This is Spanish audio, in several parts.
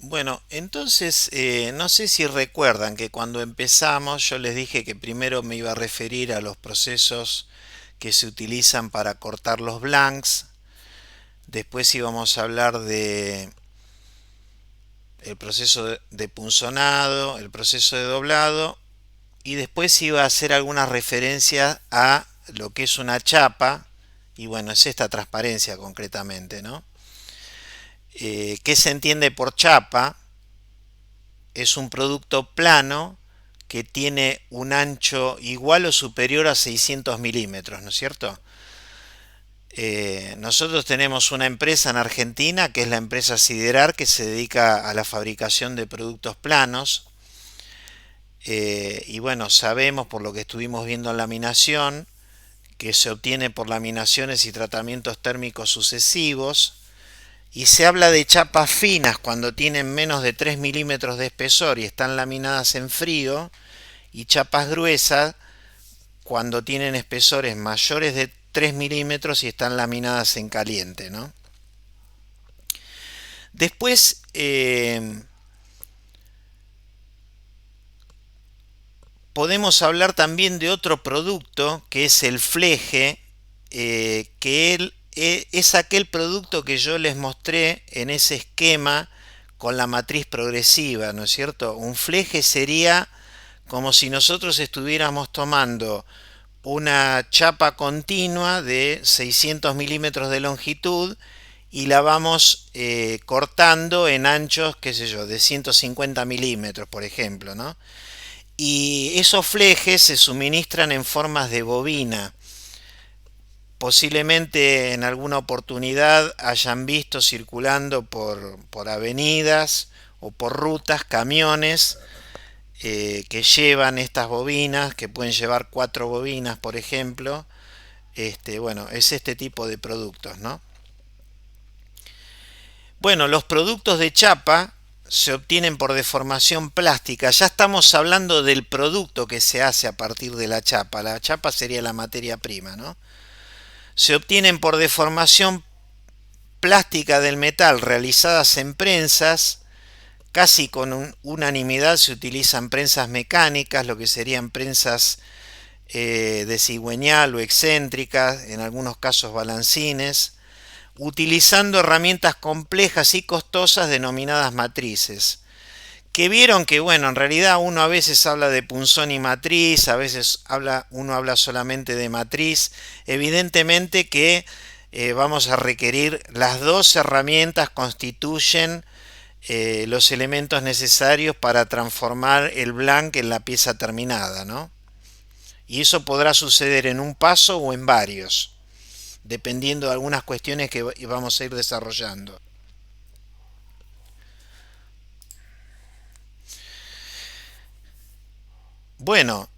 Bueno, entonces no sé si recuerdan que cuando empezamos yo les dije que primero me iba a referir a los procesos que se utilizan para cortar los blanks, después íbamos a hablar de el proceso de punzonado, el proceso de doblado y después iba a hacer algunas referencias a lo que es una chapa y bueno, es esta transparencia concretamente, ¿no? ¿Qué se entiende por chapa? Es un producto plano que tiene un ancho igual o superior a 600 milímetros, ¿no es cierto? Nosotros tenemos una empresa en Argentina que es la empresa Siderar que se dedica a la fabricación de productos planos. Y bueno, sabemos por lo que estuvimos viendo en laminación que se obtiene por laminaciones y tratamientos térmicos sucesivos. Y se habla de chapas finas cuando tienen menos de 3 milímetros de espesor y están laminadas en frío, y chapas gruesas cuando tienen espesores mayores de 3 milímetros y están laminadas en caliente, ¿no? Después podemos hablar también de otro producto que es el fleje, es aquel producto que yo les mostré en ese esquema con la matriz progresiva, ¿no es cierto? Un fleje sería como si nosotros estuviéramos tomando una chapa continua de 600 milímetros de longitud y la vamos cortando en anchos, qué sé yo, de 150 milímetros, por ejemplo, ¿no? Y esos flejes se suministran en formas de bobina. Posiblemente en alguna oportunidad hayan visto circulando por avenidas o por rutas camiones que llevan estas bobinas, que pueden llevar 4 bobinas, por ejemplo. Bueno, es este tipo de productos, ¿no? Bueno, los productos de chapa se obtienen por deformación plástica. Ya estamos hablando del producto que se hace a partir de la chapa. La chapa sería la materia prima, ¿no? Se obtienen por deformación plástica del metal realizadas en prensas. Casi con unanimidad se utilizan prensas mecánicas, lo que serían prensas de cigüeñal o excéntricas, en algunos casos balancines, utilizando herramientas complejas y costosas denominadas matrices. Que vieron que, bueno, en realidad uno a veces habla de punzón y matriz, a veces uno habla solamente de matriz. Evidentemente que vamos a requerir las dos herramientas constituyen los elementos necesarios para transformar el blank en la pieza terminada, ¿no? Y eso podrá suceder en un paso o en varios, dependiendo de algunas cuestiones que vamos a ir desarrollando. Bueno,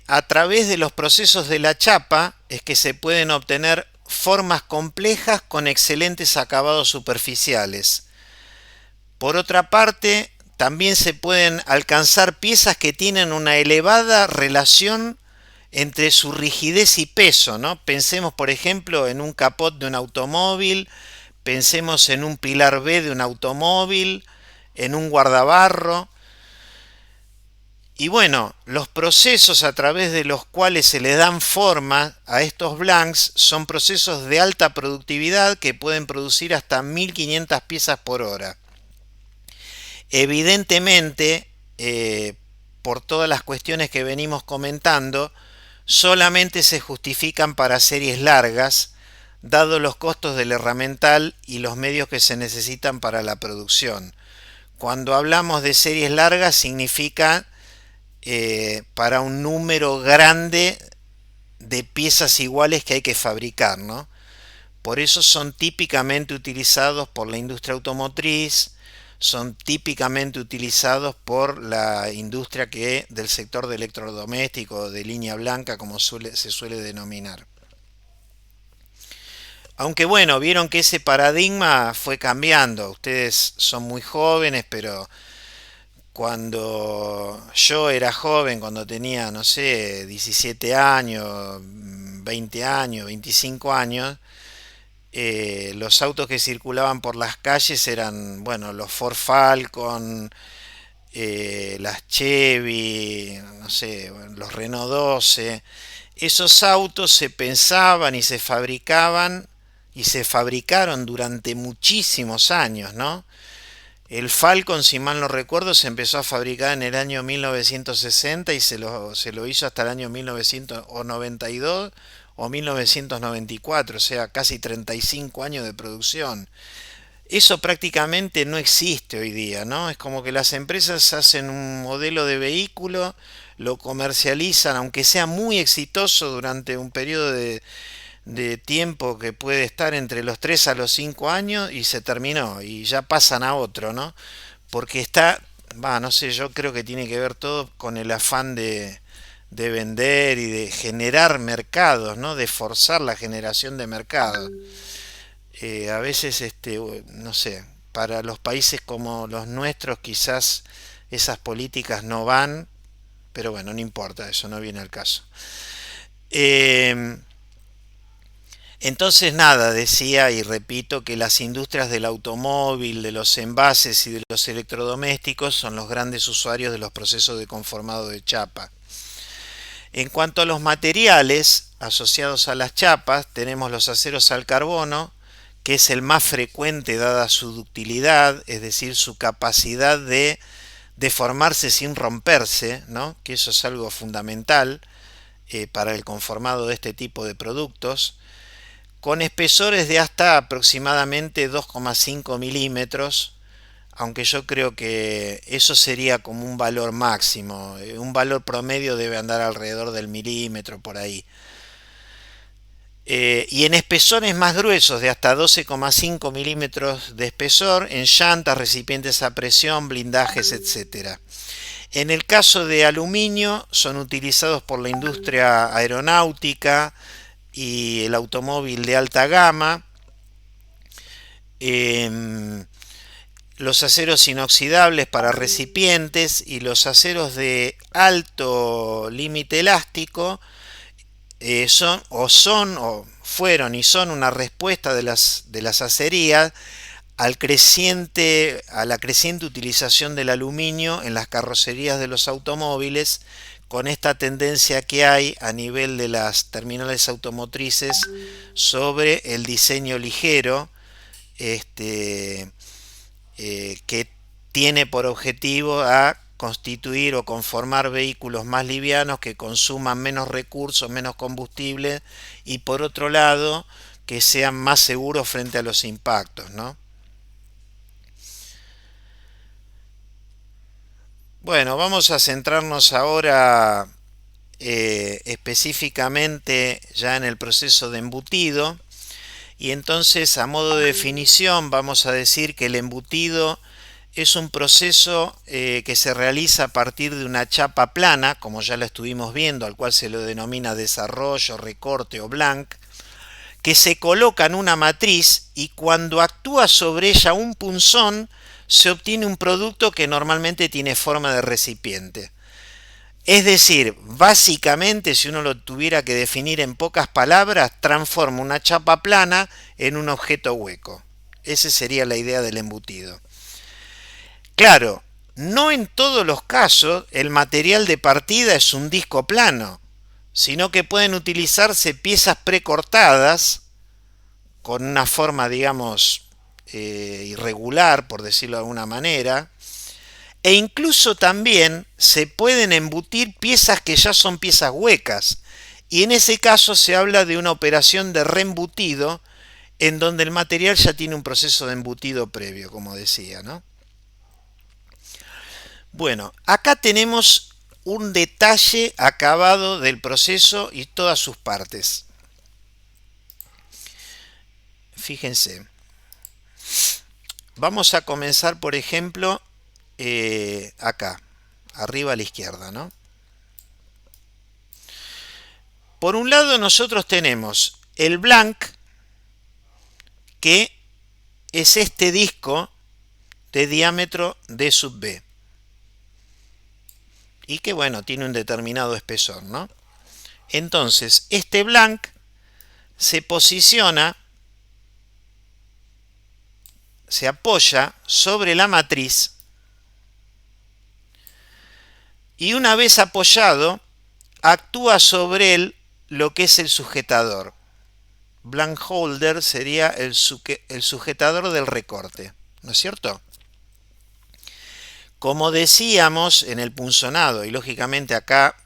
a través de los procesos de la chapa es que se pueden obtener formas complejas con excelentes acabados superficiales. Por otra parte, también se pueden alcanzar piezas que tienen una elevada relación entre su rigidez y peso, ¿no? Pensemos, por ejemplo, en un capot de un automóvil, pensemos en un pilar B de un automóvil, en un guardabarro. Y bueno, los procesos a través de los cuales se le dan forma a estos blanks son procesos de alta productividad que pueden producir hasta 1500 piezas por hora. Evidentemente, por todas las cuestiones que venimos comentando, solamente se justifican para series largas, dado los costos del herramental y los medios que se necesitan para la producción. Cuando hablamos de series largas significa para un número grande de piezas iguales que hay que fabricar, ¿no? Por eso son típicamente utilizados por la industria automotriz, son típicamente utilizados por la industria del sector de electrodoméstico, de línea blanca, como se suele denominar. Aunque bueno, vieron que ese paradigma fue cambiando. Ustedes son muy jóvenes, pero cuando yo era joven, cuando tenía, no sé, 17 años, 20 años, 25 años, Los autos que circulaban por las calles eran, bueno, los Ford Falcon, las Chevy, no sé, bueno, los Renault 12. Esos autos se pensaban y se fabricaban y se fabricaron durante muchísimos años, ¿no? El Falcon, si mal no recuerdo, se empezó a fabricar en el año 1960 y se lo hizo hasta el año 1992 o 1994, o sea, casi 35 años de producción. Eso prácticamente no existe hoy día, ¿no? Es como que las empresas hacen un modelo de vehículo, lo comercializan, aunque sea muy exitoso durante un periodo de tiempo que puede estar entre los 3 a los 5 años y se terminó y ya pasan a otro, ¿no? Porque no sé, yo creo que tiene que ver todo con el afán de vender y de generar mercados, ¿no? De forzar la generación de mercados. A veces, no sé, para los países como los nuestros quizás esas políticas no van, pero bueno, no importa, eso no viene al caso. Eh, entonces, nada, decía y repito que las industrias del automóvil, de los envases y de los electrodomésticos son los grandes usuarios de los procesos de conformado de chapa. En cuanto a los materiales asociados a las chapas, tenemos los aceros al carbono, que es el más frecuente dada su ductilidad, es decir, su capacidad de deformarse sin romperse, ¿no? Que eso es algo fundamental para el conformado de este tipo de productos, con espesores de hasta aproximadamente 2,5 milímetros, aunque yo creo que eso sería como un valor máximo. Un valor promedio debe andar alrededor del milímetro por ahí. Y en espesores más gruesos de hasta 12,5 milímetros de espesor en llantas, recipientes a presión, blindajes, etcétera. En el caso de aluminio son utilizados por la industria aeronáutica y el automóvil de alta gama. Em, los aceros inoxidables para recipientes y los aceros de alto límite elástico son o fueron y son una respuesta de las acerías a la creciente utilización del aluminio en las carrocerías de los automóviles, con esta tendencia que hay a nivel de las terminales automotrices sobre el diseño ligero, este, que tiene por objetivo a constituir o conformar vehículos más livianos que consuman menos recursos, menos combustible y por otro lado que sean más seguros frente a los impactos, ¿no? Bueno, vamos a centrarnos ahora específicamente ya en el proceso de embutido y entonces a modo de definición vamos a decir que el embutido es un proceso que se realiza a partir de una chapa plana, como ya lo estuvimos viendo, al cual se lo denomina desarrollo, recorte o blank, que se coloca en una matriz y cuando actúa sobre ella un punzón, se obtiene un producto que normalmente tiene forma de recipiente. Es decir, básicamente, si uno lo tuviera que definir en pocas palabras, transforma una chapa plana en un objeto hueco. Esa sería la idea del embutido. Claro, no en todos los casos el material de partida es un disco plano, sino que pueden utilizarse piezas precortadas con una forma, digamos, irregular, por decirlo de alguna manera, e incluso también se pueden embutir piezas que ya son piezas huecas, y en ese caso se habla de una operación de reembutido, en donde el material ya tiene un proceso de embutido previo, como decía, ¿no? Bueno, acá tenemos un detalle acabado del proceso y todas sus partes. Fíjense, vamos a comenzar, por ejemplo, acá, arriba a la izquierda, ¿no? Por un lado nosotros tenemos el blank, que es este disco de diámetro D sub B. Y que bueno, tiene un determinado espesor, ¿no? Entonces, este blank se posiciona se apoya sobre la matriz y una vez apoyado actúa sobre él lo que es el sujetador. Blank holder sería el sujetador del recorte, ¿no es cierto? Como decíamos en el punzonado, y lógicamente acá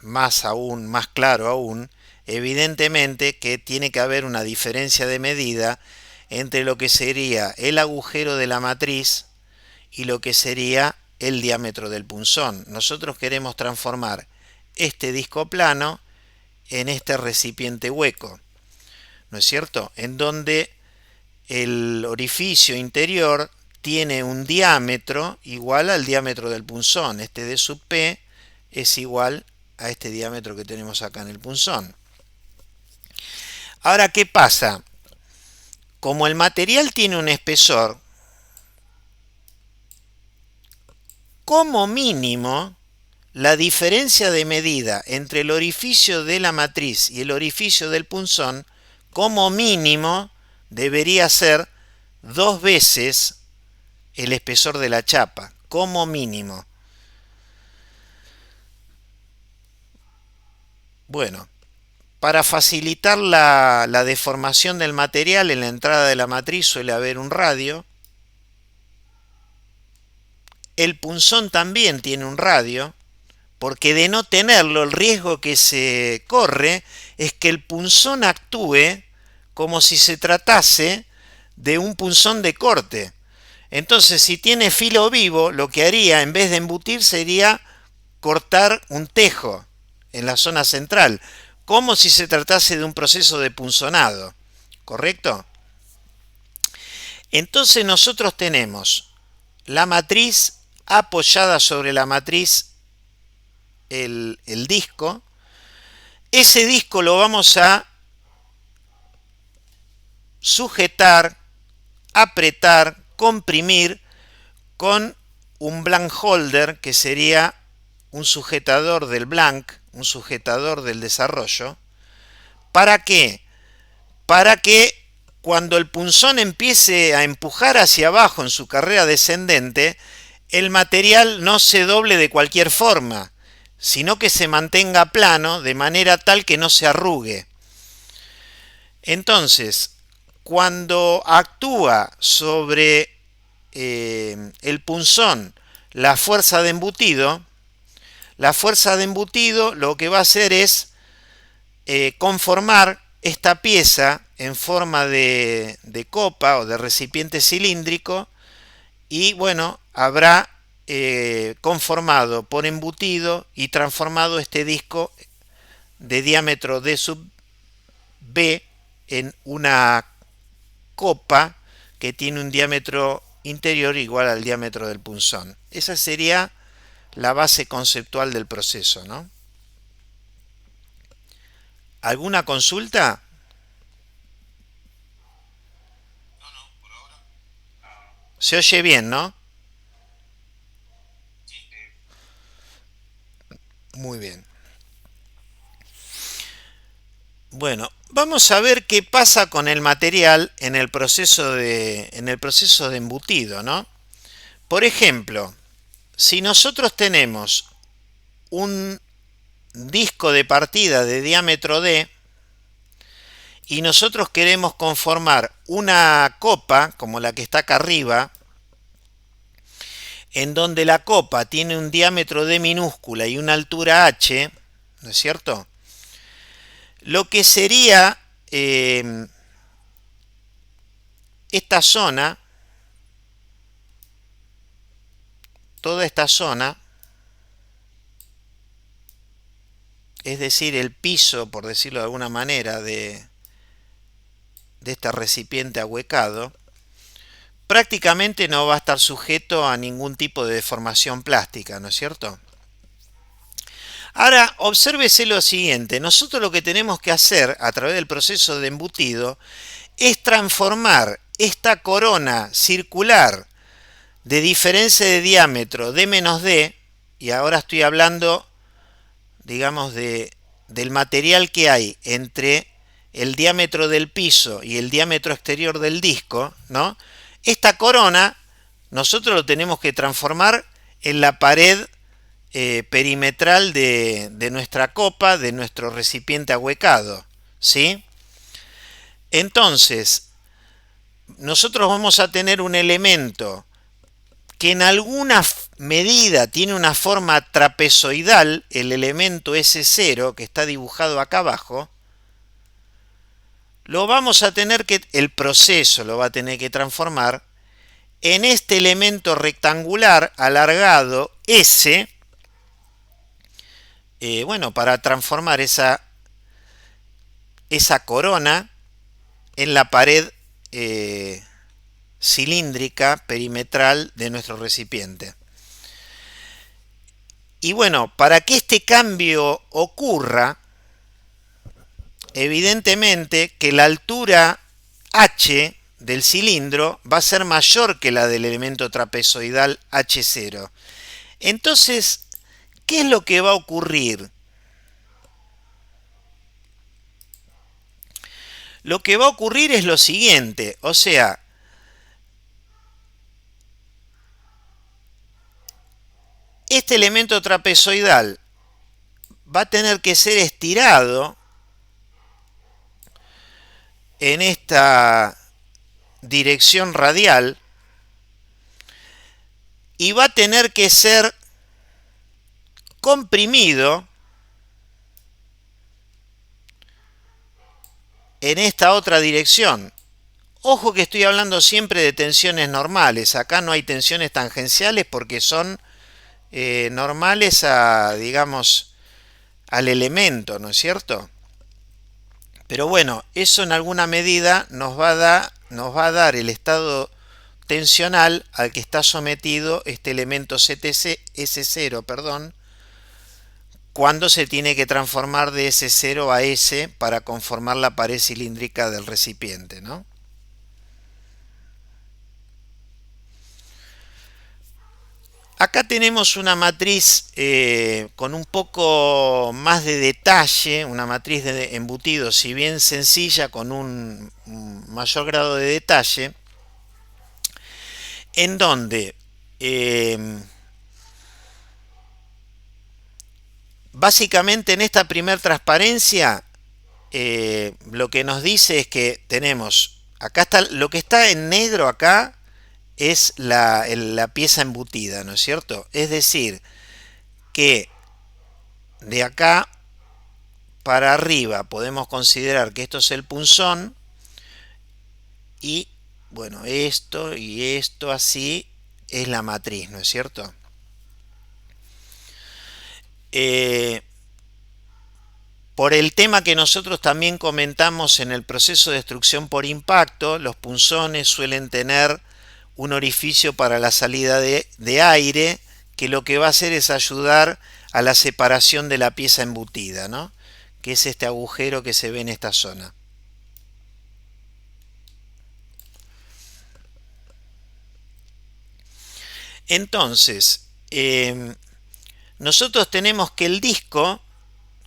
más aún, más claro aún, evidentemente que tiene que haber una diferencia de medida entre lo que sería el agujero de la matriz y lo que sería el diámetro del punzón. Nosotros queremos transformar este disco plano en este recipiente hueco, ¿no es cierto? En donde el orificio interior tiene un diámetro igual al diámetro del punzón. Este d sub p es igual a este diámetro que tenemos acá en el punzón. Ahora, ¿qué pasa? Como el material tiene un espesor, como mínimo, la diferencia de medida entre el orificio de la matriz y el orificio del punzón, como mínimo, debería ser 2 veces el espesor de la chapa, como mínimo. Bueno, para facilitar la deformación del material, en la entrada de la matriz suele haber un radio. El punzón también tiene un radio, porque de no tenerlo, el riesgo que se corre es que el punzón actúe como si se tratase de un punzón de corte. Entonces, si tiene filo vivo, lo que haría en vez de embutir sería cortar un tejo en la zona central, como si se tratase de un proceso de punzonado, ¿correcto? Entonces nosotros tenemos la matriz apoyada sobre la matriz, el disco. Ese disco lo vamos a sujetar, apretar, comprimir con un blank holder, que sería un sujetador del blank, un sujetador del desarrollo. ¿Para qué? Para que cuando el punzón empiece a empujar hacia abajo en su carrera descendente, el material no se doble de cualquier forma, sino que se mantenga plano de manera tal que no se arrugue. Entonces, cuando actúa sobre el punzón la fuerza de embutido lo que va a hacer es conformar esta pieza en forma de copa o de recipiente cilíndrico, y bueno, habrá conformado por embutido y transformado este disco de diámetro d sub b en una copa que tiene un diámetro interior igual al diámetro del punzón. Esa sería la base conceptual del proceso, ¿no? ¿Alguna consulta? Se oye bien, ¿no? Muy bien. Bueno, vamos a ver qué pasa con el material en el proceso de embutido, ¿no? Por ejemplo, si nosotros tenemos un disco de partida de diámetro D y nosotros queremos conformar una copa como la que está acá arriba, en donde la copa tiene un diámetro D minúscula y una altura H, ¿no es cierto? Lo que sería esta zona, toda esta zona, es decir, el piso, por decirlo de alguna manera, de este recipiente ahuecado, prácticamente no va a estar sujeto a ningún tipo de deformación plástica, ¿no es cierto? Ahora, obsérvese lo siguiente. Nosotros lo que tenemos que hacer a través del proceso de embutido es transformar esta corona circular de diferencia de diámetro d menos d, y ahora estoy hablando, digamos, del material que hay entre el diámetro del piso y el diámetro exterior del disco, ¿no? Esta corona nosotros lo tenemos que transformar en la pared perimetral de nuestra copa, de nuestro recipiente ahuecado, ¿sí? Entonces, nosotros vamos a tener un elemento que en alguna medida tiene una forma trapezoidal, el elemento S0 que está dibujado acá abajo, lo vamos a tener que, el proceso lo va a tener que transformar en este elemento rectangular alargado S, bueno, para transformar esa corona en la pared cilíndrica perimetral de nuestro recipiente. Y bueno, para que este cambio ocurra, evidentemente que la altura H del cilindro va a ser mayor que la del elemento trapezoidal H0. Entonces, ¿qué es lo que va a ocurrir? Lo que va a ocurrir es lo siguiente, o sea, este elemento trapezoidal va a tener que ser estirado en esta dirección radial y va a tener que ser comprimido en esta otra dirección. Ojo que estoy hablando siempre de tensiones normales. Acá no hay tensiones tangenciales porque son normales a, digamos, al elemento, ¿no es cierto? Pero bueno, eso en alguna medida nos va a dar el estado tensional al que está sometido este elemento CTC, S0, perdón, cuando se tiene que transformar de S0 a S para conformar la pared cilíndrica del recipiente, ¿no? Acá tenemos una matriz con un poco más de detalle, una matriz de embutido, si bien sencilla, con un mayor grado de detalle, en donde básicamente en esta primera transparencia lo que nos dice es que tenemos, acá está, lo que está en negro acá es la pieza embutida, ¿no es cierto? Es decir, que de acá para arriba podemos considerar que esto es el punzón y, bueno, esto y esto así es la matriz, ¿no es cierto? Por el tema que nosotros también comentamos en el proceso de destrucción por impacto, los punzones suelen tener un orificio para la salida de aire, que lo que va a hacer es ayudar a la separación de la pieza embutida, ¿no? Que es este agujero que se ve en esta zona. Entonces, nosotros tenemos que el disco,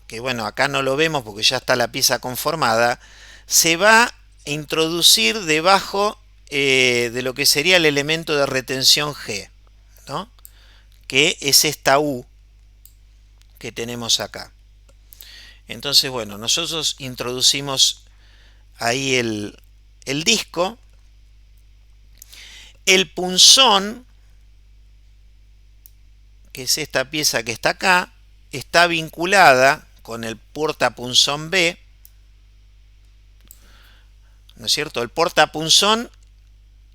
que bueno, acá no lo vemos porque ya está la pieza conformada, se va a introducir debajo de lo que sería el elemento de retención G, ¿no? Que es esta U que tenemos acá. Entonces, bueno, nosotros introducimos ahí el disco. El punzón, que es esta pieza que está acá, está vinculada con el portapunzón B, ¿no es cierto? El portapunzón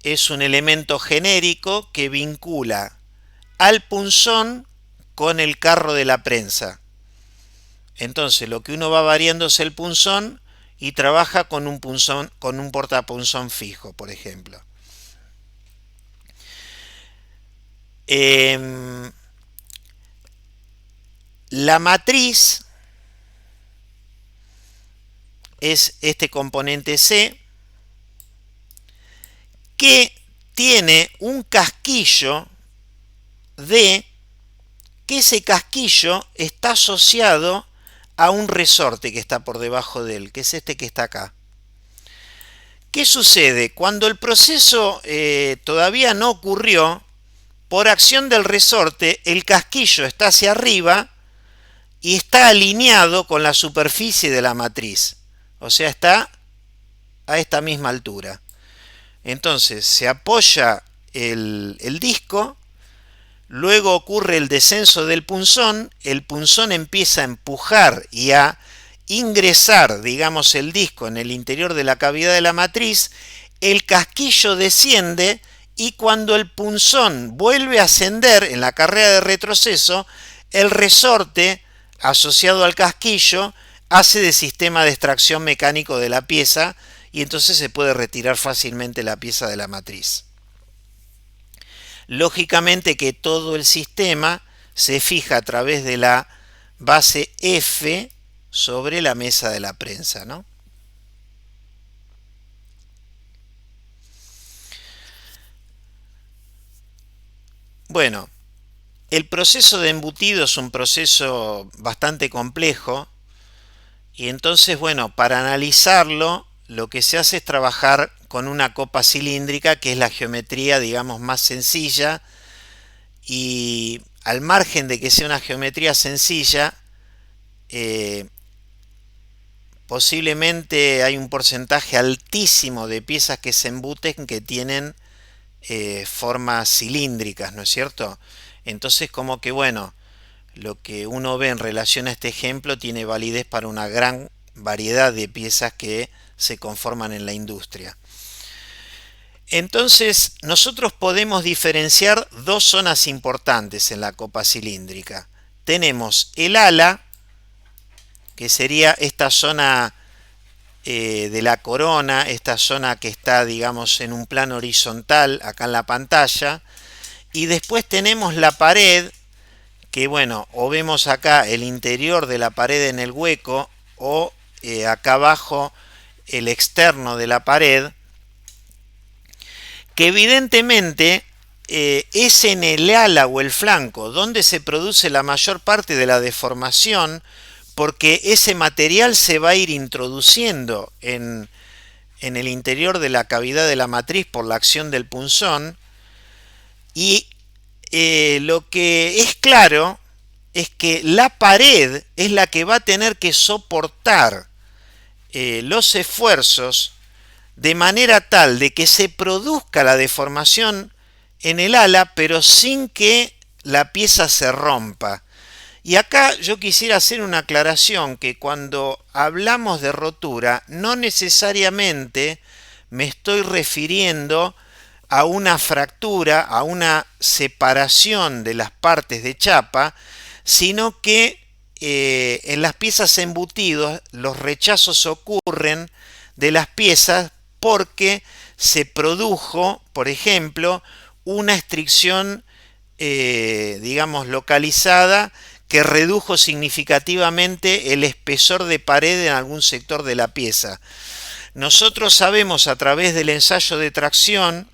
es un elemento genérico que vincula al punzón con el carro de la prensa. Entonces lo que uno va variando es el punzón y trabaja con un punzón, con un portapunzón fijo, por ejemplo. La matriz es este componente C que tiene un casquillo D, que ese casquillo está asociado a un resorte que está por debajo de él, que es este que está acá. ¿Qué sucede? Cuando el proceso todavía no ocurrió, por acción del resorte, el casquillo está hacia arriba y está alineado con la superficie de la matriz. O sea, está a esta misma altura. Entonces se apoya el disco, luego ocurre el descenso del punzón, el punzón empieza a empujar y a ingresar, digamos, el disco en el interior de la cavidad de la matriz, el casquillo desciende y cuando el punzón vuelve a ascender en la carrera de retroceso, el resorte asociado al casquillo hace de sistema de extracción mecánico de la pieza y entonces se puede retirar fácilmente la pieza de la matriz. Lógicamente que todo el sistema se fija a través de la base F sobre la mesa de la prensa, ¿no? Bueno, el proceso de embutido es un proceso bastante complejo y entonces, bueno, para analizarlo, lo que se hace es trabajar con una copa cilíndrica, que es la geometría, digamos, más sencilla, y al margen de que sea una geometría sencilla, posiblemente hay un porcentaje altísimo de piezas que se embuten que tienen formas cilíndricas, ¿no es cierto? Entonces, como que bueno, lo que uno ve en relación a este ejemplo tiene validez para una gran variedad de piezas que se conforman en la industria. Entonces, nosotros podemos diferenciar dos zonas importantes en la copa cilíndrica. Tenemos el ala, que sería esta zona de la corona, esta zona que está, digamos, en un plano horizontal acá en la pantalla, y después tenemos la pared, que bueno, o vemos acá el interior de la pared en el hueco, o acá abajo el externo de la pared, que evidentemente es en el ala o el flanco donde se produce la mayor parte de la deformación, porque ese material se va a ir introduciendo en el interior de la cavidad de la matriz por la acción del punzón, y lo que es claro es que la pared es la que va a tener que soportar los esfuerzos de manera tal de que se produzca la deformación en el ala, pero sin que la pieza se rompa. Y acá yo quisiera hacer una aclaración, que cuando hablamos de rotura no necesariamente me estoy refiriendo a una fractura, a una separación de las partes de chapa, sino que en las piezas embutidas los rechazos ocurren de las piezas porque se produjo, por ejemplo, una estricción, digamos, localizada, que redujo significativamente el espesor de pared en algún sector de la pieza. Nosotros sabemos a través del ensayo de tracción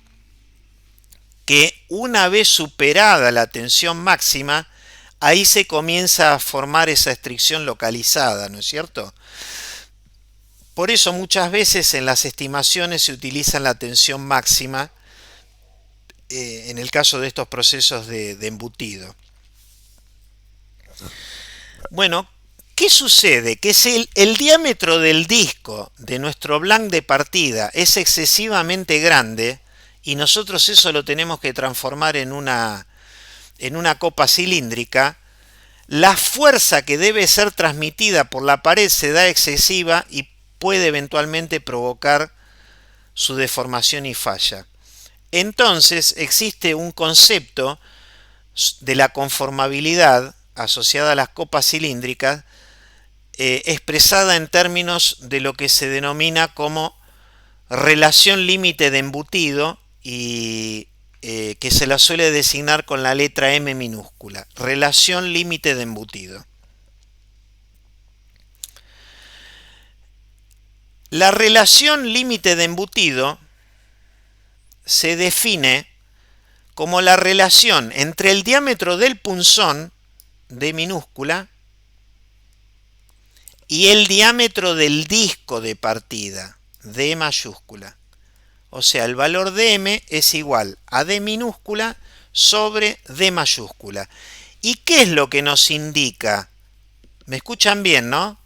que una vez superada la tensión máxima, ahí se comienza a formar esa estricción localizada, ¿no es cierto? Por eso muchas veces en las estimaciones se utiliza la tensión máxima en el caso de estos procesos de embutido. Bueno, ¿qué sucede? Que si el diámetro del disco de nuestro blanc de partida es excesivamente grande y nosotros eso lo tenemos que transformar en una copa cilíndrica, la fuerza que debe ser transmitida por la pared se da excesiva y puede eventualmente provocar su deformación y falla. Entonces existe un concepto de la conformabilidad asociada a las copas cilíndricas, expresada en términos de lo que se denomina como relación límite de embutido, y que se la suele designar con la letra M minúscula, relación límite de embutido. La relación límite de embutido se define como la relación entre el diámetro del punzón, D minúscula, y el diámetro del disco de partida, D mayúscula. O sea, el valor de M es igual a D minúscula sobre D mayúscula. ¿Y qué es lo que nos indica? ¿Me escuchan bien, no?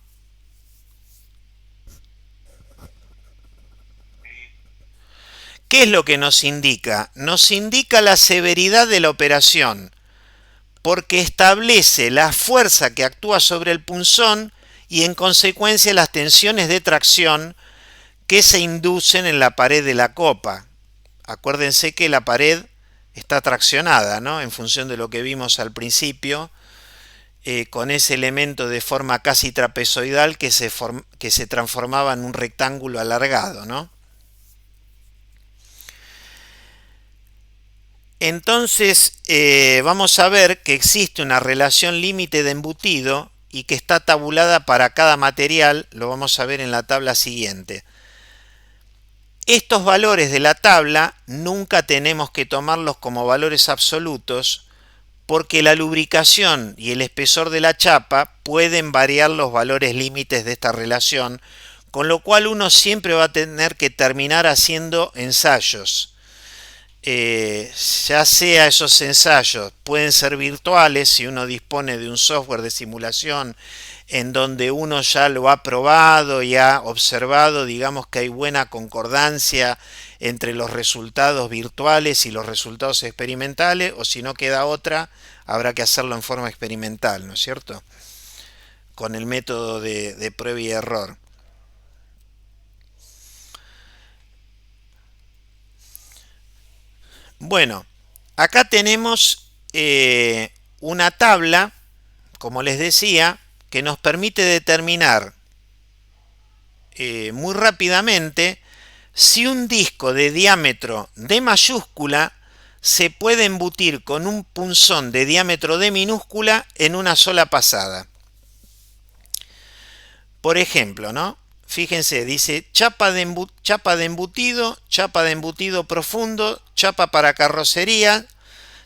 ¿Qué es lo que nos indica? Nos indica la severidad de la operación, porque establece la fuerza que actúa sobre el punzón y en consecuencia las tensiones de tracción que se inducen en la pared de la copa. Acuérdense que la pared está traccionada, ¿no? En función de lo que vimos al principio, con ese elemento de forma casi trapezoidal que se transformaba en un rectángulo alargado, ¿no? Entonces vamos a ver que existe una relación límite de embutido y que está tabulada para cada material, lo vamos a ver en la tabla siguiente. Estos valores de la tabla nunca tenemos que tomarlos como valores absolutos porque la lubricación y el espesor de la chapa pueden variar los valores límites de esta relación, con lo cual uno siempre va a tener que terminar haciendo ensayos. Ya sea esos ensayos pueden ser virtuales si uno dispone de un software de simulación en donde uno ya lo ha probado y ha observado, digamos que hay buena concordancia entre los resultados virtuales y los resultados experimentales, o si no queda otra, habrá que hacerlo en forma experimental, ¿no es cierto? Con el método de prueba y error. Bueno, acá tenemos una tabla, como les decía, que nos permite determinar muy rápidamente si un disco de diámetro D mayúscula se puede embutir con un punzón de diámetro D minúscula en una sola pasada. Por ejemplo, ¿no? Fíjense, dice chapa de embutido profundo, chapa para carrocería.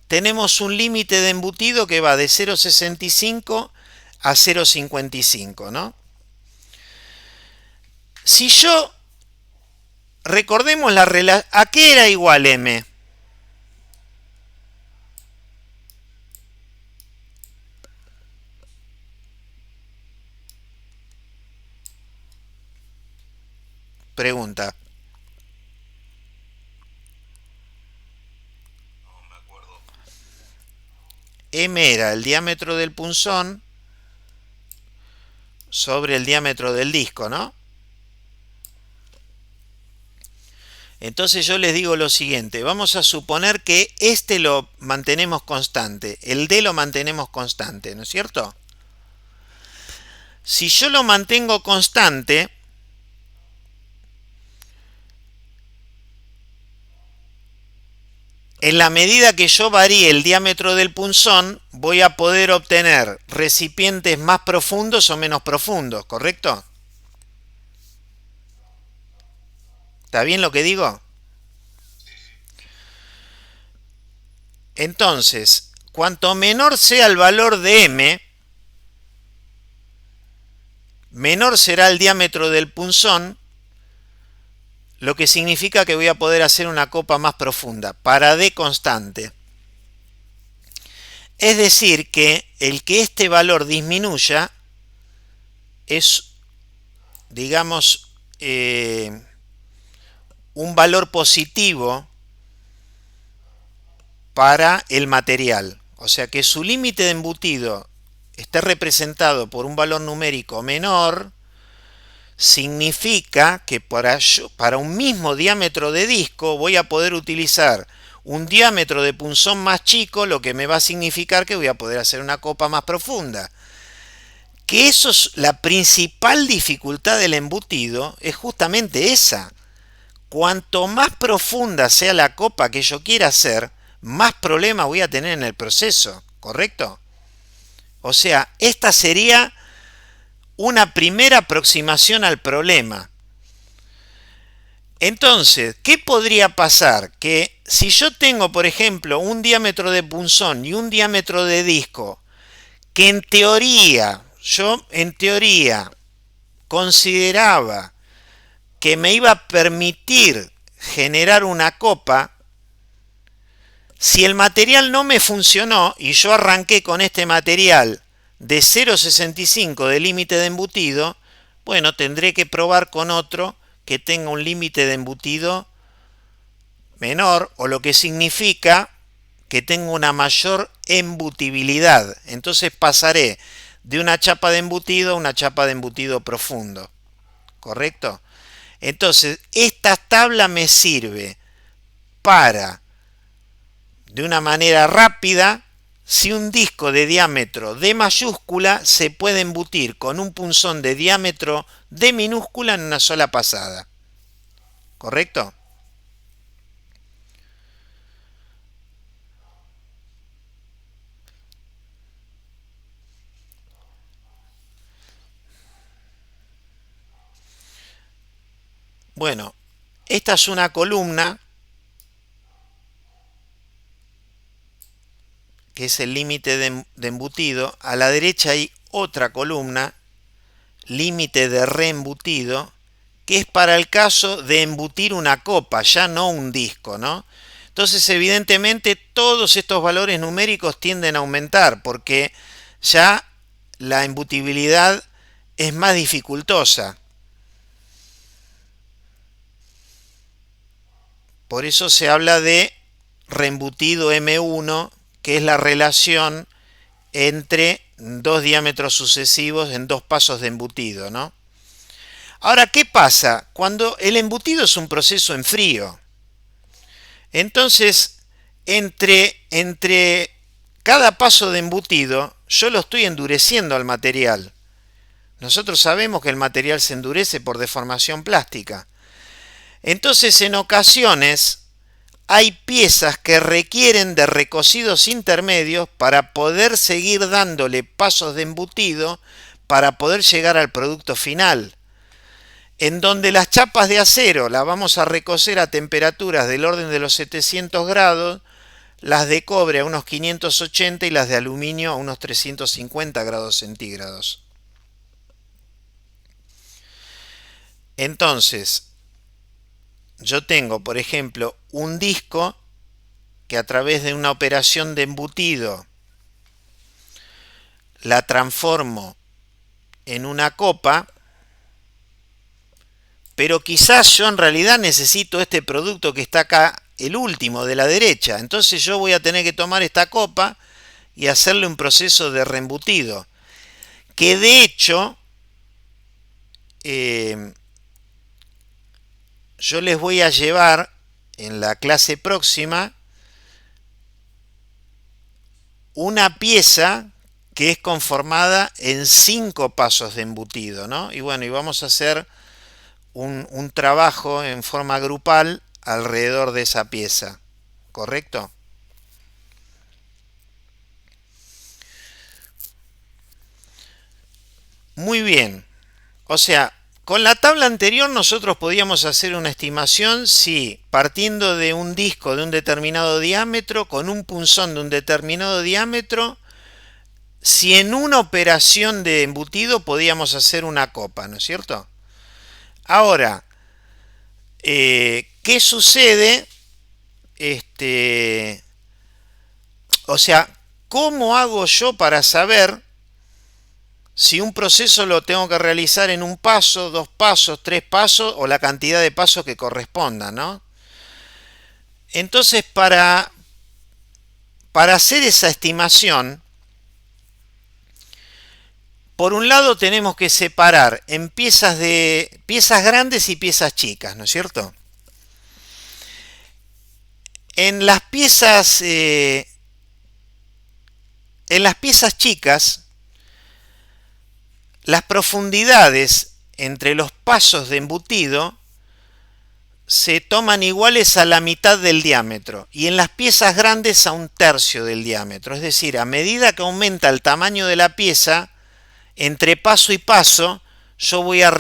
Tenemos un límite de embutido que va de 0,65 a 0,55, ¿no? Si yo, recordemos la relación, ¿a qué era igual M? Pregunta. M era el diámetro del punzón sobre el diámetro del disco, ¿no? Entonces yo les digo lo siguiente, vamos a suponer que este lo mantenemos constante, el D lo mantenemos constante, ¿no es cierto? Si yo lo mantengo constante, en la medida que yo varíe el diámetro del punzón, voy a poder obtener recipientes más profundos o menos profundos, ¿correcto? ¿Está bien lo que digo? Entonces, cuanto menor sea el valor de M, menor será el diámetro del punzón, lo que significa que voy a poder hacer una copa más profunda, para D constante. Es decir, que el que este valor disminuya es, digamos, un valor positivo para el material. O sea que su límite de embutido esté representado por un valor numérico menor, significa que para un mismo diámetro de disco voy a poder utilizar un diámetro de punzón más chico, lo que me va a significar que voy a poder hacer una copa más profunda. Que eso es la principal dificultad del embutido, es justamente esa. Cuanto más profunda sea la copa que yo quiera hacer, más problemas voy a tener en el proceso, ¿correcto? O sea, esta sería una primera aproximación al problema. Entonces, ¿qué podría pasar? Que si yo tengo, por ejemplo, un diámetro de punzón y un diámetro de disco, que en teoría consideraba que me iba a permitir generar una copa, si el material no me funcionó y yo arranqué con este material de 0,65 de límite de embutido, bueno, tendré que probar con otro que tenga un límite de embutido menor, o lo que significa que tenga una mayor embutibilidad. Entonces pasaré de una chapa de embutido a una chapa de embutido profundo. ¿Correcto? Entonces, esta tabla me sirve para, de una manera rápida, si un disco de diámetro D mayúscula se puede embutir con un punzón de diámetro D minúscula en una sola pasada. ¿Correcto? Bueno, esta es una columna que es el límite de embutido. A la derecha hay otra columna, límite de reembutido, que es para el caso de embutir una copa, ya no un disco, ¿no? Entonces, evidentemente, todos estos valores numéricos tienden a aumentar porque ya la embutibilidad es más dificultosa. Por eso se habla de reembutido M1, que es la relación entre dos diámetros sucesivos en dos pasos de embutido, ¿no? Ahora, ¿qué pasa? Cuando el embutido es un proceso en frío, entonces, entre cada paso de embutido, yo lo estoy endureciendo al material. Nosotros sabemos que el material se endurece por deformación plástica. Entonces, en ocasiones, hay piezas que requieren de recocidos intermedios para poder seguir dándole pasos de embutido para poder llegar al producto final. En donde las chapas de acero las vamos a recocer a temperaturas del orden de los 700 grados, las de cobre a unos 580 y las de aluminio a unos 350 grados centígrados. Entonces, yo tengo, por ejemplo, un disco que a través de una operación de embutido la transformo en una copa, pero quizás yo en realidad necesito este producto que está acá, el último de la derecha. Entonces yo voy a tener que tomar esta copa y hacerle un proceso de reembutido, que de hecho yo les voy a llevar en la clase próxima una pieza que es conformada en 5 pasos de embutido, ¿no? Y bueno, y vamos a hacer un trabajo en forma grupal alrededor de esa pieza, ¿correcto? Muy bien, o sea, con la tabla anterior nosotros podíamos hacer una estimación si partiendo de un disco de un determinado diámetro, con un punzón de un determinado diámetro, si en una operación de embutido podíamos hacer una copa, ¿no es cierto? Ahora, ¿qué sucede? O sea, ¿cómo hago yo para saber si un proceso lo tengo que realizar en un paso, 2 pasos, 3 pasos o la cantidad de pasos que corresponda, ¿no? Entonces, para hacer esa estimación, por un lado tenemos que separar en piezas grandes y piezas chicas, ¿no es cierto? En las piezas chicas, las profundidades entre los pasos de embutido se toman iguales a la mitad del diámetro y en las piezas grandes a un tercio del diámetro. Es decir, a medida que aumenta el tamaño de la pieza, entre paso y paso, yo voy a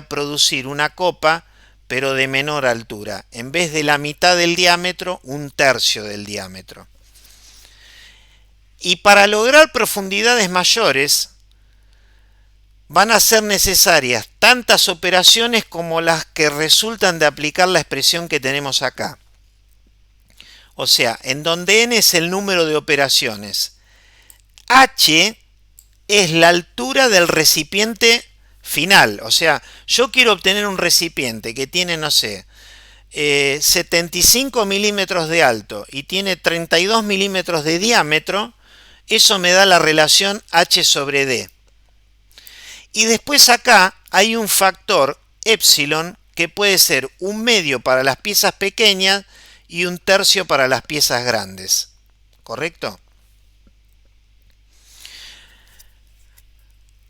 producir una copa, pero de menor altura. En vez de la mitad del diámetro, un tercio del diámetro. Y para lograr profundidades mayores, van a ser necesarias tantas operaciones como las que resultan de aplicar la expresión que tenemos acá. O sea, en donde n es el número de operaciones, h es la altura del recipiente final. O sea, yo quiero obtener un recipiente que tiene, no sé, 75 milímetros de alto y tiene 32 milímetros de diámetro. Eso me da la relación h sobre d. Y después acá hay un factor epsilon que puede ser un medio para las piezas pequeñas y un tercio para las piezas grandes. ¿Correcto?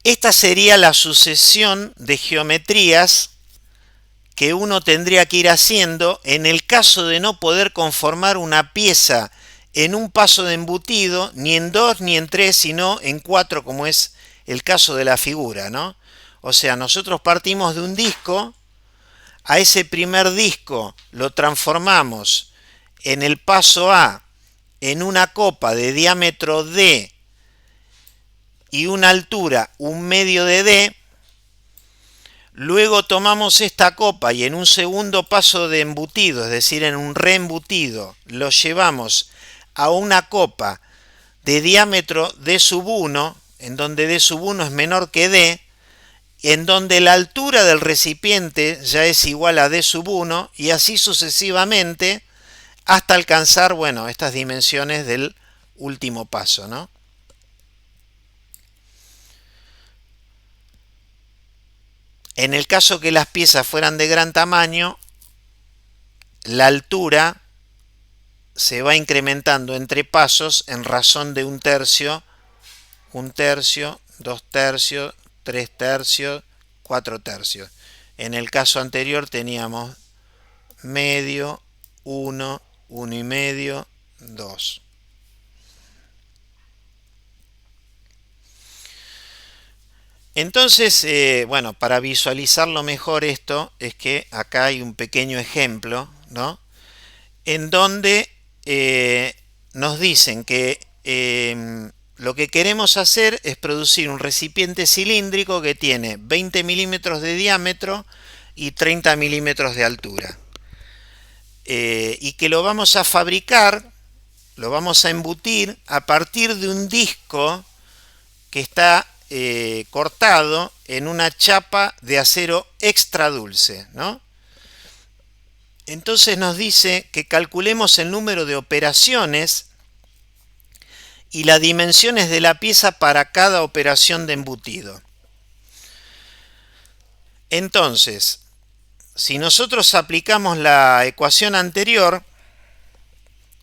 Esta sería la sucesión de geometrías que uno tendría que ir haciendo en el caso de no poder conformar una pieza en un paso de embutido, ni en 2 ni en 3, sino en 4, como es el caso de la figura, ¿no? O sea, nosotros partimos de un disco, a ese primer disco lo transformamos en el paso A en una copa de diámetro D y una altura un medio de D. Luego tomamos esta copa y en un segundo paso de embutido, es decir, en un reembutido, lo llevamos a una copa de diámetro D sub 1, en donde D sub 1 es menor que D, en donde la altura del recipiente ya es igual a D sub 1, y así sucesivamente hasta alcanzar, bueno, estas dimensiones del último paso, ¿no? En el caso que las piezas fueran de gran tamaño, la altura se va incrementando entre pasos en razón de un tercio, 2 tercios, 3 tercios, 4 tercios. En el caso anterior teníamos medio, 1, 1 y medio, 2. Entonces, bueno, para visualizarlo mejor esto, es que acá hay un pequeño ejemplo, ¿no? En donde nos dicen que lo que queremos hacer es producir un recipiente cilíndrico que tiene 20 milímetros de diámetro y 30 milímetros de altura. Y que lo vamos a fabricar, lo vamos a embutir a partir de un disco que está cortado en una chapa de acero extra dulce, ¿no? Entonces nos dice que calculemos el número de operaciones y las dimensiones de la pieza para cada operación de embutido. Entonces, si nosotros aplicamos la ecuación anterior,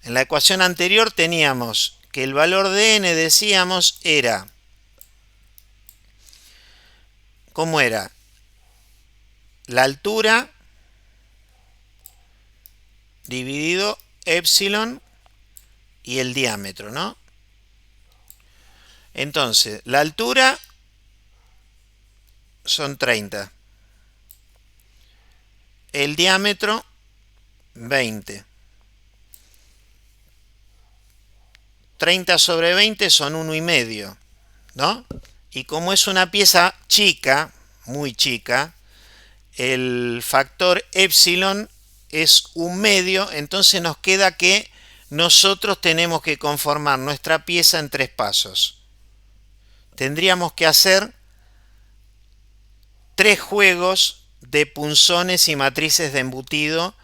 en la ecuación anterior teníamos que el valor de n, decíamos, era, ¿cómo era? La altura dividido epsilon y el diámetro, ¿no? Entonces, la altura son 30. El diámetro, 20. 30 sobre 20 son 1,5, ¿no? Y como es una pieza chica, muy chica, el factor epsilon es 1/2, entonces nos queda que nosotros tenemos que conformar nuestra pieza en 3 pasos. Tendríamos que hacer 3 juegos de punzones y matrices de embutido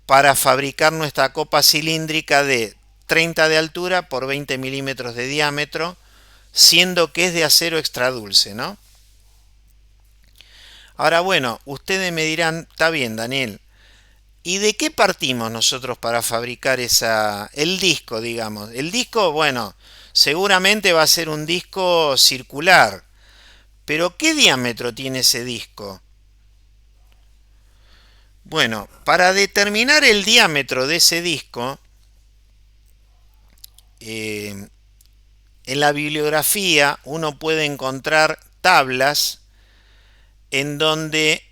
para fabricar nuestra copa cilíndrica de 30 de altura por 20 milímetros de diámetro, siendo que es de acero extra dulce, ¿no? Ahora, bueno, ustedes me dirán, está bien, Daniel, ¿y de qué partimos nosotros para fabricar el disco, digamos? El disco, bueno, seguramente va a ser un disco circular, pero ¿qué diámetro tiene ese disco? Bueno, para determinar el diámetro de ese disco, en la bibliografía uno puede encontrar tablas en donde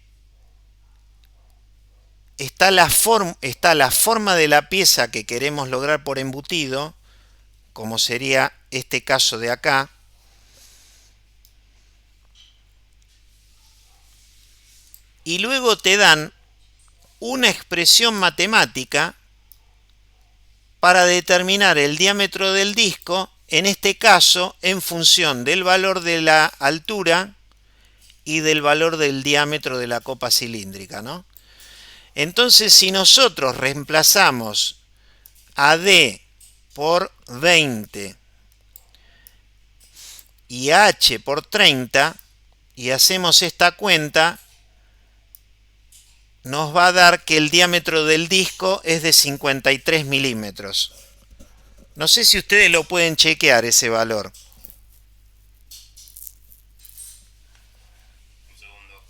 está la forma de la pieza que queremos lograr por embutido, como sería este caso de acá, y luego te dan una expresión matemática para determinar el diámetro del disco, en este caso en función del valor de la altura y del valor del diámetro de la copa cilíndrica, ¿no? Entonces, si nosotros reemplazamos AD por 20 y H por 30 y hacemos esta cuenta, nos va a dar que el diámetro del disco es de 53 milímetros. No sé si ustedes lo pueden chequear ese valor. Un segundo.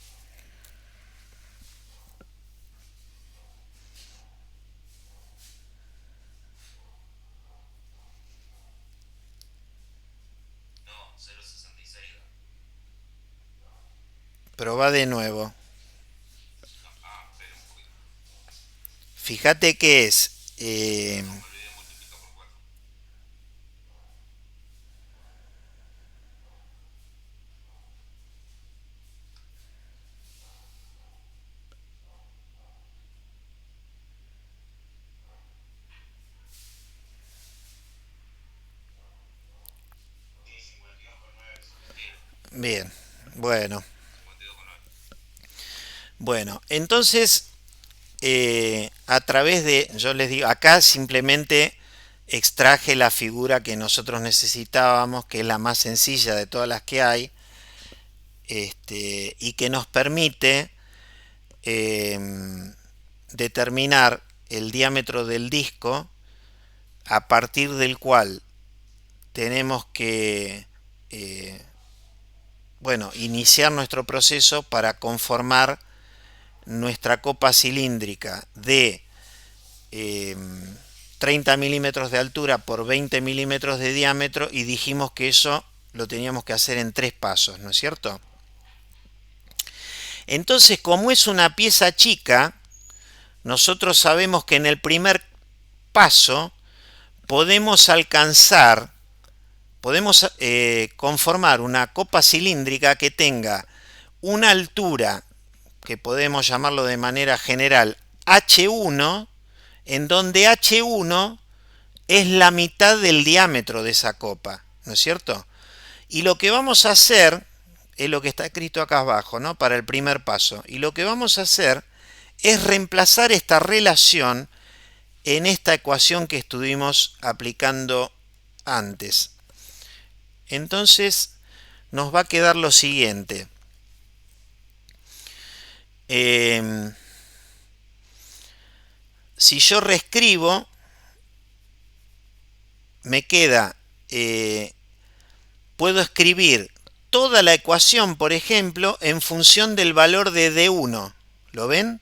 No, 0,66. Probá de nuevo. Espera un poquito. Fíjate que es... No, me olvidé de multiplicar por 4. Sí, 52,9. Mentira. bien, bueno. 52,9. Bueno, entonces, a través de... Yo les digo, acá simplemente extraje la figura que nosotros necesitábamos, que es la más sencilla de todas las que hay, y que nos permite determinar el diámetro del disco, a partir del cual tenemos que bueno, iniciar nuestro proceso para conformar nuestra copa cilíndrica de 30 milímetros de altura por 20 milímetros de diámetro, y dijimos que eso lo teníamos que hacer en 3 pasos, ¿no es cierto? Entonces, como es una pieza chica, nosotros sabemos que en el primer paso podemos alcanzar, podemos conformar una copa cilíndrica que tenga una altura, que podemos llamarlo de manera general H1, en donde H1 es la mitad del diámetro de esa copa, ¿no es cierto? Y lo que vamos a hacer es lo que está escrito acá abajo, ¿no? Para el primer paso. Y lo que vamos a hacer es reemplazar esta relación en esta ecuación que estuvimos aplicando antes. Entonces nos va a quedar lo siguiente. Si yo reescribo, me queda, puedo escribir toda la ecuación, por ejemplo, en función del valor de D1. ¿Lo ven?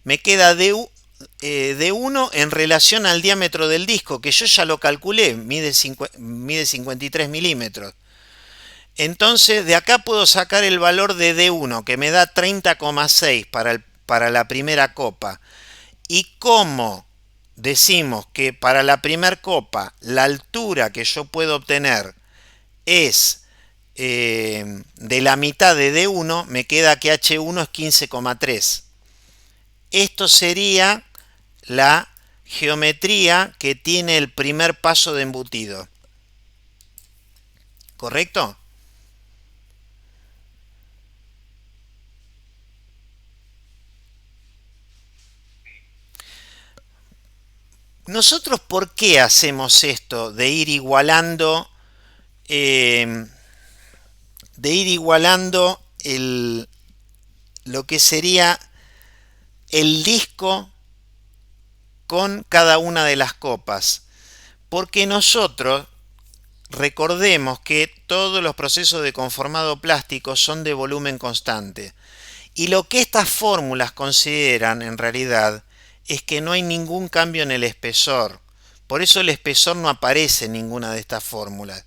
Me queda D1 en relación al diámetro del disco, que yo ya lo calculé, mide 53 milímetros. Entonces, de acá puedo sacar el valor de D1, que me da 30,6 para la primera copa. Y como decimos que para la primera copa la altura que yo puedo obtener es de la mitad de D1, me queda que H1 es 15,3. Esto sería la geometría que tiene el primer paso de embutido. ¿Correcto? Nosotros, ¿por qué hacemos esto de ir igualando lo que sería el disco con cada una de las copas? Porque nosotros, recordemos que todos los procesos de conformado plástico son de volumen constante. Y lo que estas fórmulas consideran en realidad es que no hay ningún cambio en el espesor. Por eso el espesor no aparece en ninguna de estas fórmulas.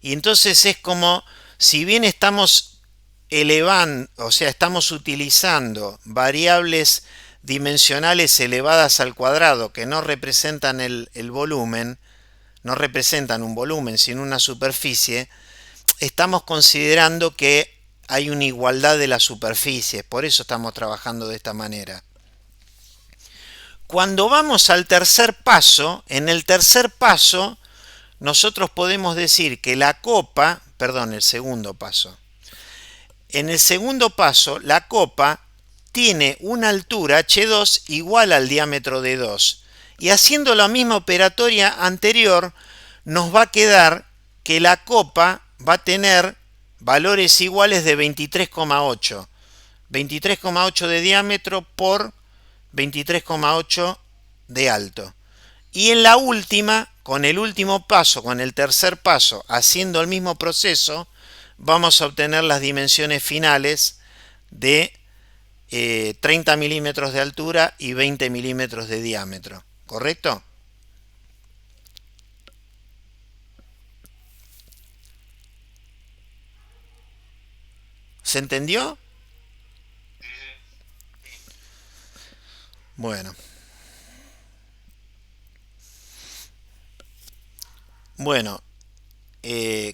Y entonces es como, si bien estamos elevando, o sea, estamos utilizando variables dimensionales elevadas al cuadrado que no representan el volumen, no representan un volumen sino una superficie, estamos considerando que hay una igualdad de las superficies, por eso estamos trabajando de esta manera. Cuando vamos al tercer paso, en el tercer paso nosotros podemos decir que la copa, perdón, el segundo paso. En el segundo paso, la copa tiene una altura h2 igual al diámetro de 2. Y haciendo la misma operatoria anterior, nos va a quedar que la copa va a tener valores iguales de 23,8. 23,8 de diámetro por 23,8 de alto. Y en la última, con el último paso, con el tercer paso, haciendo el mismo proceso, vamos a obtener las dimensiones finales de 30 milímetros de altura y 20 milímetros de diámetro. ¿Correcto? ¿Se entendió? Sí, sí. Bueno. Bueno,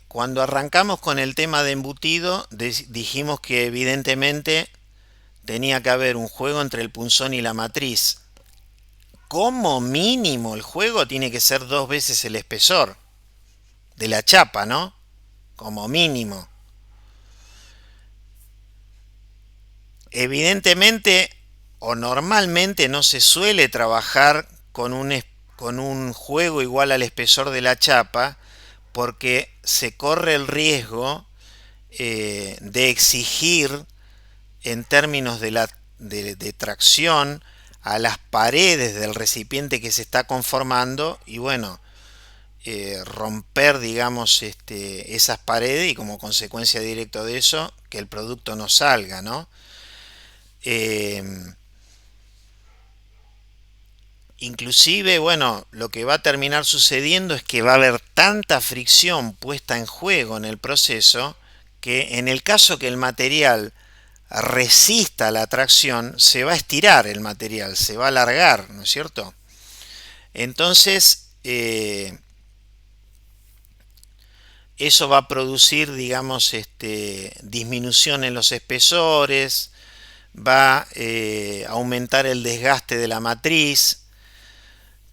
cuando arrancamos con el tema de embutido, dijimos que evidentemente tenía que haber un juego entre el punzón y la matriz. Como mínimo el juego tiene que ser 2 veces el espesor de la chapa, ¿no? Como mínimo. Evidentemente o normalmente no se suele trabajar con un juego igual al espesor de la chapa porque se corre el riesgo de exigir en términos de tracción a las paredes del recipiente que se está conformando y bueno, romper digamos esas paredes y como consecuencia directa de eso que el producto no salga, ¿no? Eh, Inclusive, bueno, lo que va a terminar sucediendo es que va a haber tanta fricción puesta en juego en el proceso que en el caso que el material resista la tracción, se va a estirar el material, se va a alargar, ¿no es cierto? Entonces, eso va a producir, digamos, disminución en los espesores, va a aumentar el desgaste de la matriz.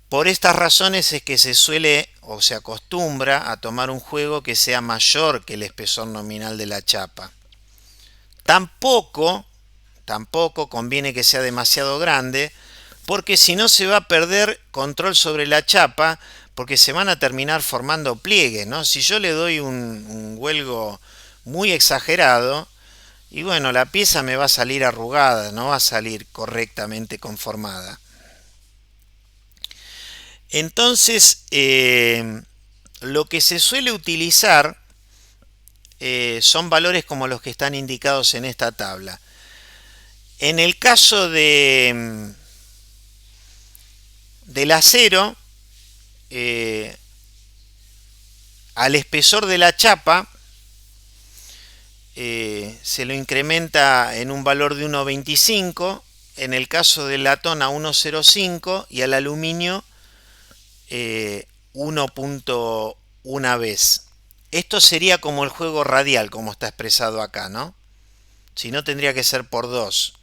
Por estas razones es que se suele o se acostumbra a tomar un juego que sea mayor que el espesor nominal de la chapa. Tampoco, tampoco conviene que sea demasiado grande, porque si no se va a perder control sobre la chapa, porque se van a terminar formando pliegues, ¿no? Si yo le doy un huelgo muy exagerado, y bueno, la pieza me va a salir arrugada, no va a salir correctamente conformada. Entonces, lo que se suele utilizar son valores como los que están indicados en esta tabla. En el caso del acero, al espesor de la chapa se lo incrementa en un valor de 1,25, en el caso del latón a 1,05 y al aluminio 1,1 vez. Esto sería como el juego radial, como está expresado acá, ¿no? Si no, tendría que ser por 2,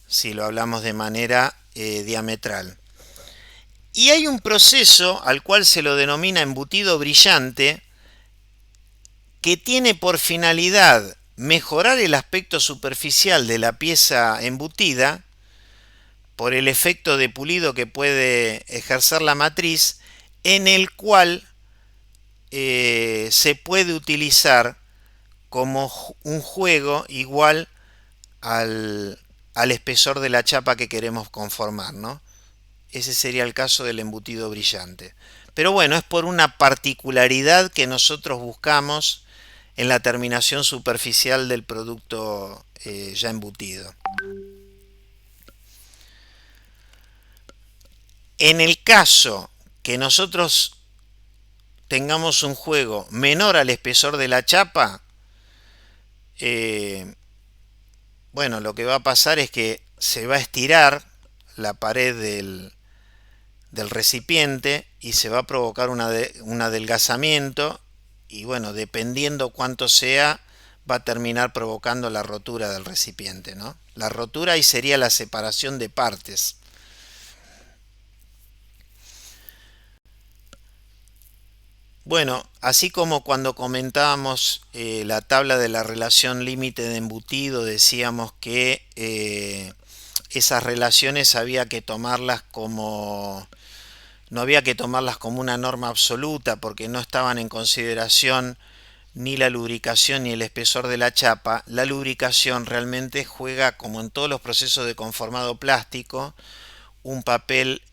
si lo hablamos de manera diametral. Y hay un proceso al cual se lo denomina embutido brillante, que tiene por finalidad mejorar el aspecto superficial de la pieza embutida por el efecto de pulido que puede ejercer la matriz, en el cual se puede utilizar como un juego igual al espesor de la chapa que queremos conformar, ¿no? Ese sería el caso del embutido brillante. Pero bueno, es por una particularidad que nosotros buscamos en la terminación superficial del producto ya embutido. En el caso que nosotros tengamos un juego menor al espesor de la chapa, bueno, lo que va a pasar es que se va a estirar la pared del recipiente y se va a provocar un adelgazamiento y bueno, dependiendo cuánto sea, va a terminar provocando la rotura del recipiente, ¿no? La rotura ahí sería la separación de partes. Bueno, así como cuando comentábamos la tabla de la relación límite de embutido, decíamos que esas relaciones había que tomarlas como, no había que tomarlas como una norma absoluta porque no estaban en consideración ni la lubricación ni el espesor de la chapa. La lubricación realmente juega, como en todos los procesos de conformado plástico, un papel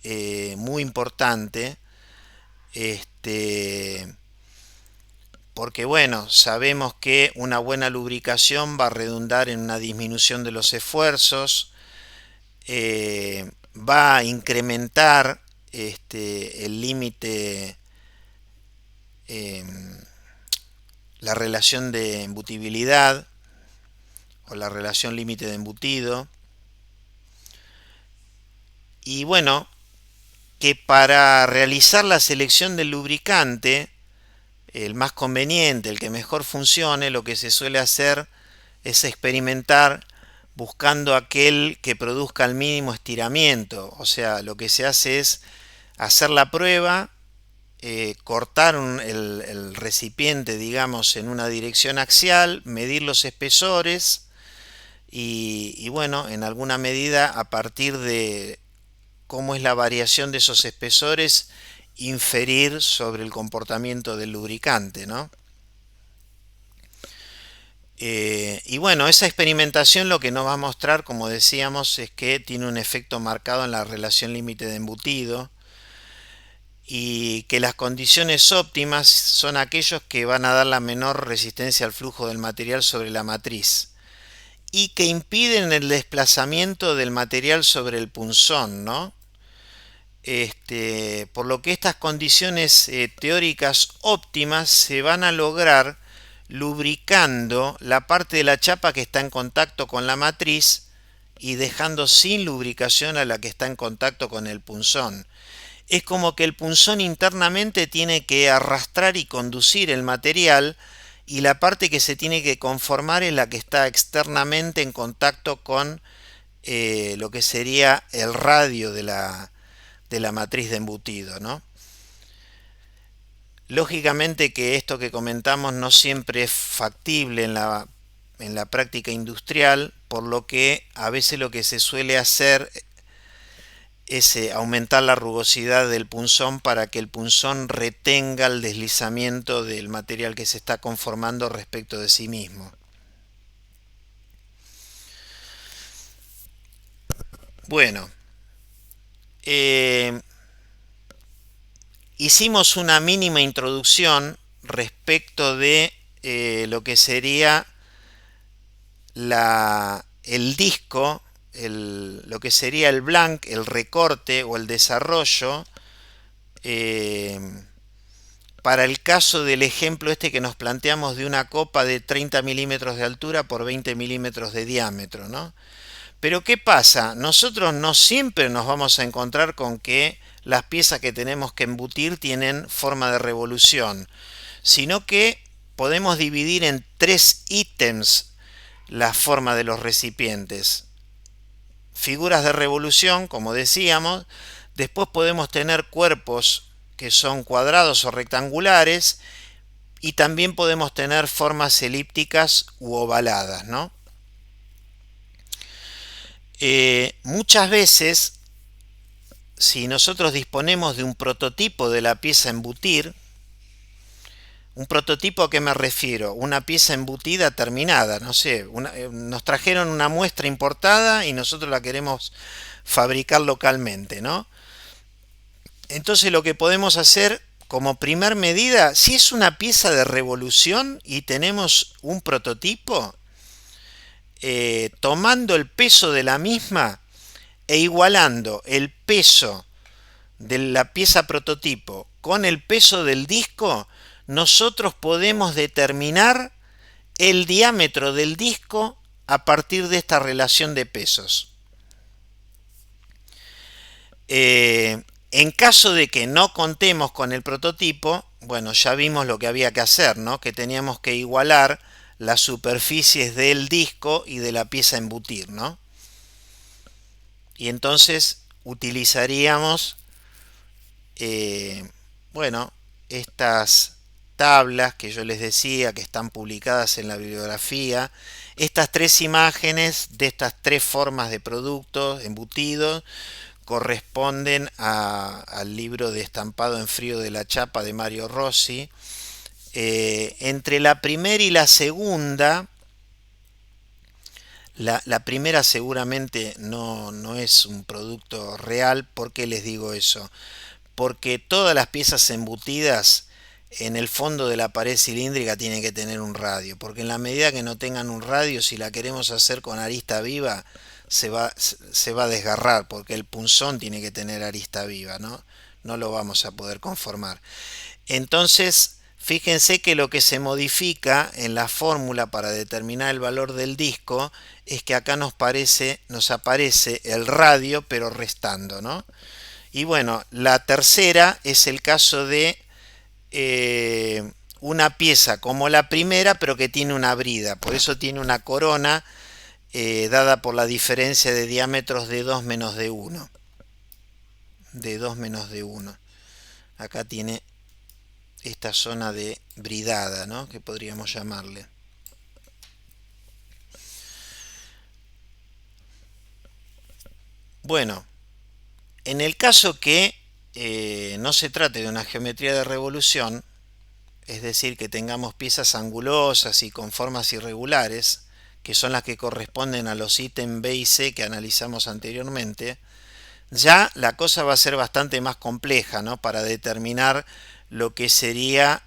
muy importante. Este, Porque bueno, sabemos que una buena lubricación va a redundar en una disminución de los esfuerzos, va a incrementar el límite, eh, la relación de embutibilidad o la relación límite de embutido. Y bueno, que para realizar la selección del lubricante, el más conveniente, el que mejor funcione, lo que se suele hacer es experimentar buscando aquel que produzca el mínimo estiramiento. O sea, lo que se hace es hacer la prueba, cortar el recipiente, digamos, en una dirección axial, medir los espesores y bueno, en alguna medida a partir de cómo es la variación de esos espesores, inferir sobre el comportamiento del lubricante, ¿no? Y bueno, esa experimentación lo que nos va a mostrar, como decíamos, es que tiene un efecto marcado en la relación límite de embutido y que las condiciones óptimas son aquellos que van a dar la menor resistencia al flujo del material sobre la matriz y que impiden el desplazamiento del material sobre el punzón, ¿no? Por lo que estas condiciones teóricas óptimas se van a lograr lubricando la parte de la chapa que está en contacto con la matriz y dejando sin lubricación a la que está en contacto con el punzón. Es como que el punzón internamente tiene que arrastrar y conducir el material y la parte que se tiene que conformar es la que está externamente en contacto con lo que sería el radio de la matriz de embutido, ¿no? Lógicamente que esto que comentamos no siempre es factible en la práctica industrial, por lo que a veces lo que se suele hacer es aumentar la rugosidad del punzón para que el punzón retenga el deslizamiento del material que se está conformando respecto de sí mismo. Bueno, eh, hicimos una mínima introducción respecto de lo que sería el disco, lo que sería el blank, el recorte o el desarrollo, eh, para el caso del ejemplo este que nos planteamos de una copa de 30 milímetros de altura por 20 milímetros de diámetro, ¿no? Pero ¿qué pasa? Nosotros no siempre nos vamos a encontrar con que las piezas que tenemos que embutir tienen forma de revolución, sino que podemos dividir en tres ítems la forma de los recipientes. Figuras de revolución, como decíamos, después podemos tener cuerpos que son cuadrados o rectangulares y también podemos tener formas elípticas u ovaladas, ¿no? Muchas veces, si nosotros disponemos de un prototipo de la pieza a embutir, un prototipo a qué me refiero, una pieza embutida terminada, no sé, nos trajeron una muestra importada y nosotros la queremos fabricar localmente, ¿no? Entonces lo que podemos hacer como primer medida, si es una pieza de revolución y tenemos un prototipo, tomando el peso de la misma e igualando el peso de la pieza prototipo con el peso del disco, nosotros podemos determinar el diámetro del disco a partir de esta relación de pesos. En caso de que no contemos con el prototipo, bueno, ya vimos lo que había que hacer, ¿no? Que teníamos que igualar las superficies del disco y de la pieza a embutir, ¿no? Y entonces utilizaríamos, eh, bueno, estas tablas que yo les decía que están publicadas en la bibliografía, estas tres imágenes de estas tres formas de productos embutidos corresponden al libro de estampado en frío de la chapa de Mario Rossi. Entre la primera y la segunda, la primera seguramente no es un producto real. ¿Por qué les digo eso? Porque todas las piezas embutidas en el fondo de la pared cilíndrica tienen que tener un radio, porque en la medida que no tengan un radio, si la queremos hacer con arista viva, se va a desgarrar, porque el punzón tiene que tener arista viva, ¿no? No lo vamos a poder conformar. Entonces, fíjense que lo que se modifica en la fórmula para determinar el valor del disco es que acá nos aparece el radio, pero restando, ¿no? Y bueno, la tercera es el caso de una pieza como la primera, pero que tiene una brida. Por eso tiene una corona dada por la diferencia de diámetros de 2 menos de 1. De 2 menos de 1. Acá tiene esta zona de bridada, ¿no? Que podríamos llamarle. Bueno, en el caso que no se trate de una geometría de revolución, es decir, que tengamos piezas angulosas y con formas irregulares, que son las que corresponden a los ítems B y C que analizamos anteriormente, ya la cosa va a ser bastante más compleja, ¿no? Para determinar lo que sería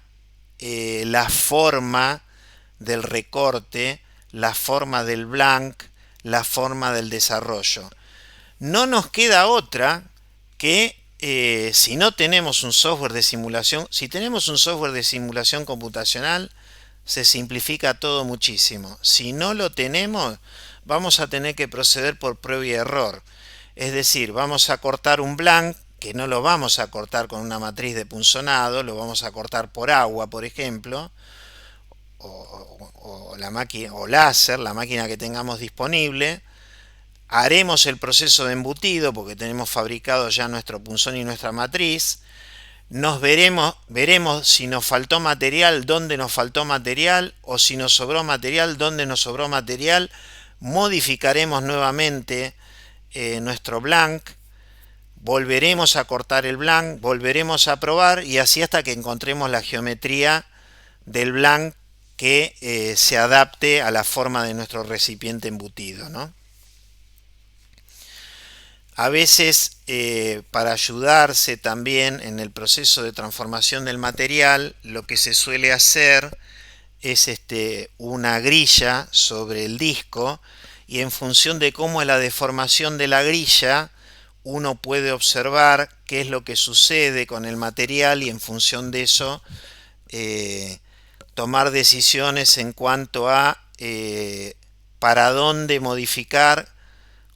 la forma del recorte, la forma del blank, la forma del desarrollo. No nos queda otra que si no tenemos un software de simulación, si tenemos un software de simulación computacional, se simplifica todo muchísimo. Si no lo tenemos, vamos a tener que proceder por prueba y error. Es decir, vamos a cortar un blank, que no lo vamos a cortar con una matriz de punzonado, lo vamos a cortar por agua, por ejemplo, o la máquina, o láser, la máquina que tengamos disponible. Haremos el proceso de embutido porque tenemos fabricado ya nuestro punzón y nuestra matriz. Veremos si nos faltó material, dónde nos faltó material, o si nos sobró material, dónde nos sobró material. Modificaremos nuevamente nuestro blank, volveremos a cortar el blank, volveremos a probar y así hasta que encontremos la geometría del blank que se adapte a la forma de nuestro recipiente embutido, ¿no? A veces, para ayudarse también en el proceso de transformación del material, lo que se suele hacer es una grilla sobre el disco, y en función de cómo es la deformación de la grilla, uno puede observar qué es lo que sucede con el material y en función de eso tomar decisiones en cuanto a para dónde modificar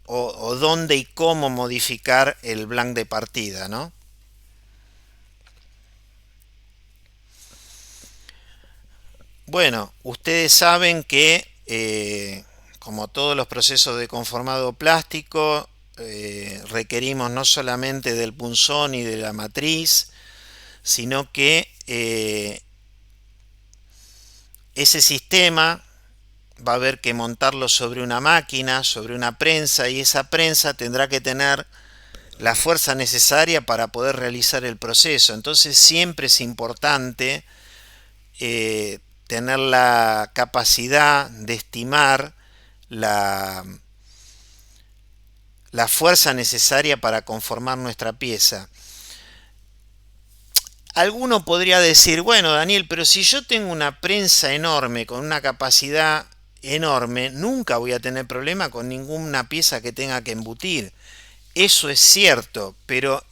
o dónde y cómo modificar el blank de partida, ¿no? Bueno, ustedes saben que como todos los procesos de conformado plástico, requerimos no solamente del punzón y de la matriz, sino que ese sistema va a haber que montarlo sobre una máquina, sobre una prensa, y esa prensa tendrá que tener la fuerza necesaria para poder realizar el proceso. Entonces siempre es importante tener la capacidad de estimar la fuerza necesaria para conformar nuestra pieza. Alguno podría decir, bueno, Daniel, pero si yo tengo una prensa enorme con una capacidad enorme, nunca voy a tener problema con ninguna pieza que tenga que embutir. Eso es cierto, pero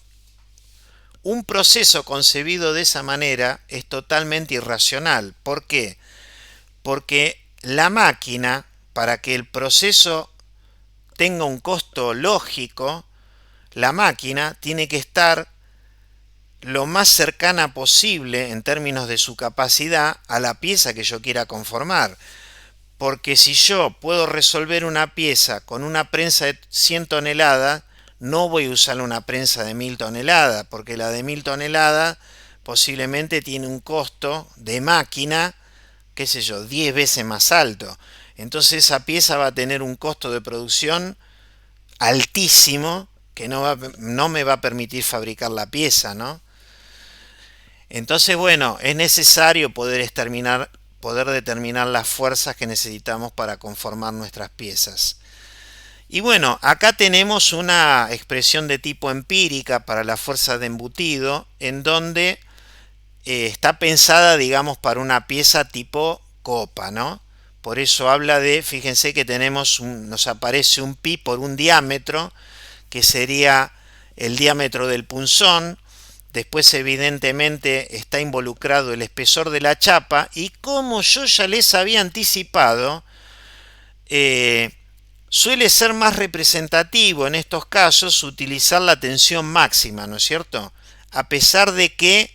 un proceso concebido de esa manera es totalmente irracional. ¿Por qué? Porque la máquina, para que el proceso tenga un costo lógico, la máquina tiene que estar lo más cercana posible en términos de su capacidad a la pieza que yo quiera conformar. porque si yo puedo resolver una pieza con una prensa de 100 toneladas, no voy a usar una prensa de 1000 toneladas, porque la de 1000 toneladas posiblemente tiene un costo de máquina, qué sé yo, 10 veces más alto. Entonces esa pieza va a tener un costo de producción altísimo que no me va a permitir fabricar la pieza, ¿no? Entonces, bueno, es necesario poder determinar las fuerzas que necesitamos para conformar nuestras piezas. Y bueno, acá tenemos una expresión de tipo empírica para la fuerza de embutido, en donde está pensada, digamos, para una pieza tipo copa, ¿no? Por eso habla de, fíjense que nos aparece un pi por un diámetro, que sería el diámetro del punzón. Después evidentemente está involucrado el espesor de la chapa y como yo ya les había anticipado, suele ser más representativo en estos casos utilizar la tensión máxima, ¿no es cierto? A pesar de que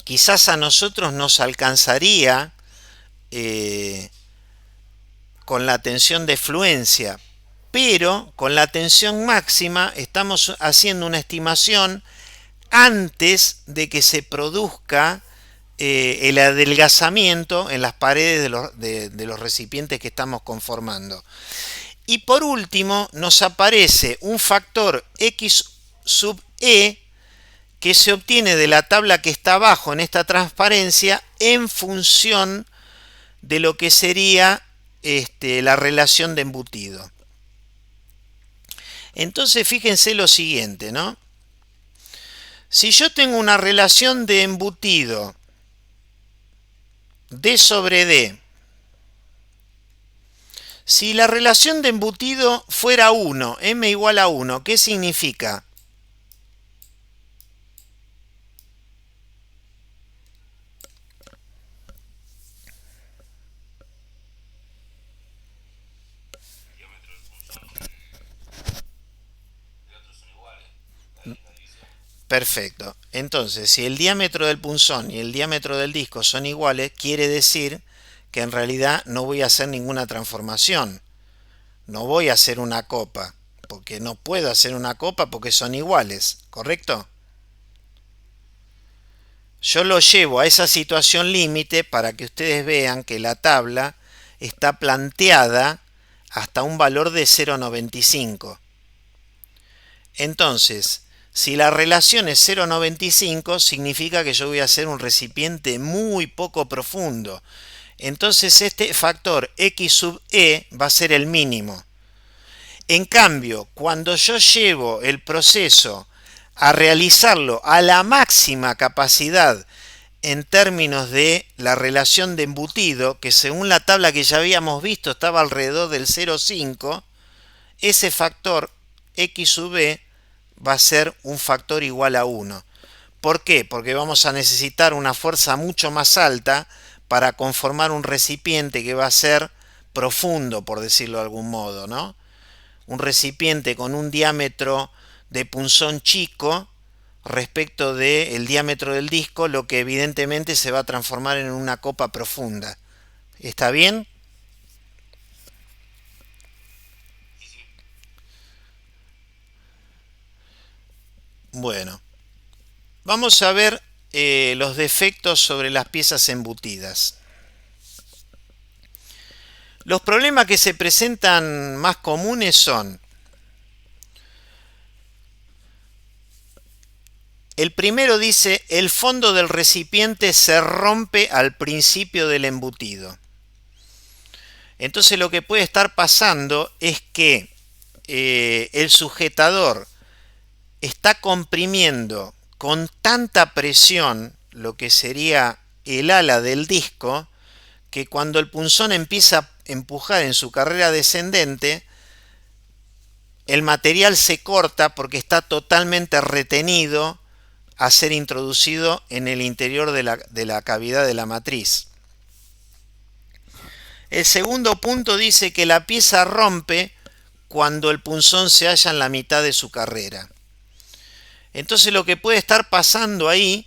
quizás a nosotros nos alcanzaría con la tensión de fluencia, pero con la tensión máxima estamos haciendo una estimación antes de que se produzca el adelgazamiento en las paredes de los recipientes que estamos conformando. Y por último nos aparece un factor X sub E que se obtiene de la tabla que está abajo en esta transparencia en función de lo que sería la relación de embutido. Entonces fíjense lo siguiente, ¿no? Si yo tengo una relación de embutido D sobre D, si la relación de embutido fuera 1, M igual a 1, ¿qué significa? Perfecto. Entonces, si el diámetro del punzón y el diámetro del disco son iguales, quiere decir que en realidad no voy a hacer ninguna transformación. No voy a hacer una copa, porque no puedo hacer una copa porque son iguales, ¿correcto? Yo lo llevo a esa situación límite para que ustedes vean que la tabla está planteada hasta un valor de 0,95. Entonces, si la relación es 0,95, significa que yo voy a hacer un recipiente muy poco profundo. Entonces este factor X sub E va a ser el mínimo. En cambio, cuando yo llevo el proceso a realizarlo a la máxima capacidad en términos de la relación de embutido, que según la tabla que ya habíamos visto estaba alrededor del 0,5, ese factor X sub E va a ser un factor igual a 1. ¿Por qué? Porque vamos a necesitar una fuerza mucho más alta para conformar un recipiente que va a ser profundo, por decirlo de algún modo, ¿no? Un recipiente con un diámetro de punzón chico respecto del diámetro del disco, lo que evidentemente se va a transformar en una copa profunda. ¿Está bien? Bueno, vamos a ver los defectos sobre las piezas embutidas. Los problemas que se presentan más comunes son: el primero dice, el fondo del recipiente se rompe al principio del embutido. Entonces lo que puede estar pasando es que el sujetador está comprimiendo con tanta presión lo que sería el ala del disco, que cuando el punzón empieza a empujar en su carrera descendente, el material se corta porque está totalmente retenido a ser introducido en el interior de la cavidad de la matriz. El segundo punto dice que la pieza rompe cuando el punzón se halla en la mitad de su carrera. Entonces lo que puede estar pasando ahí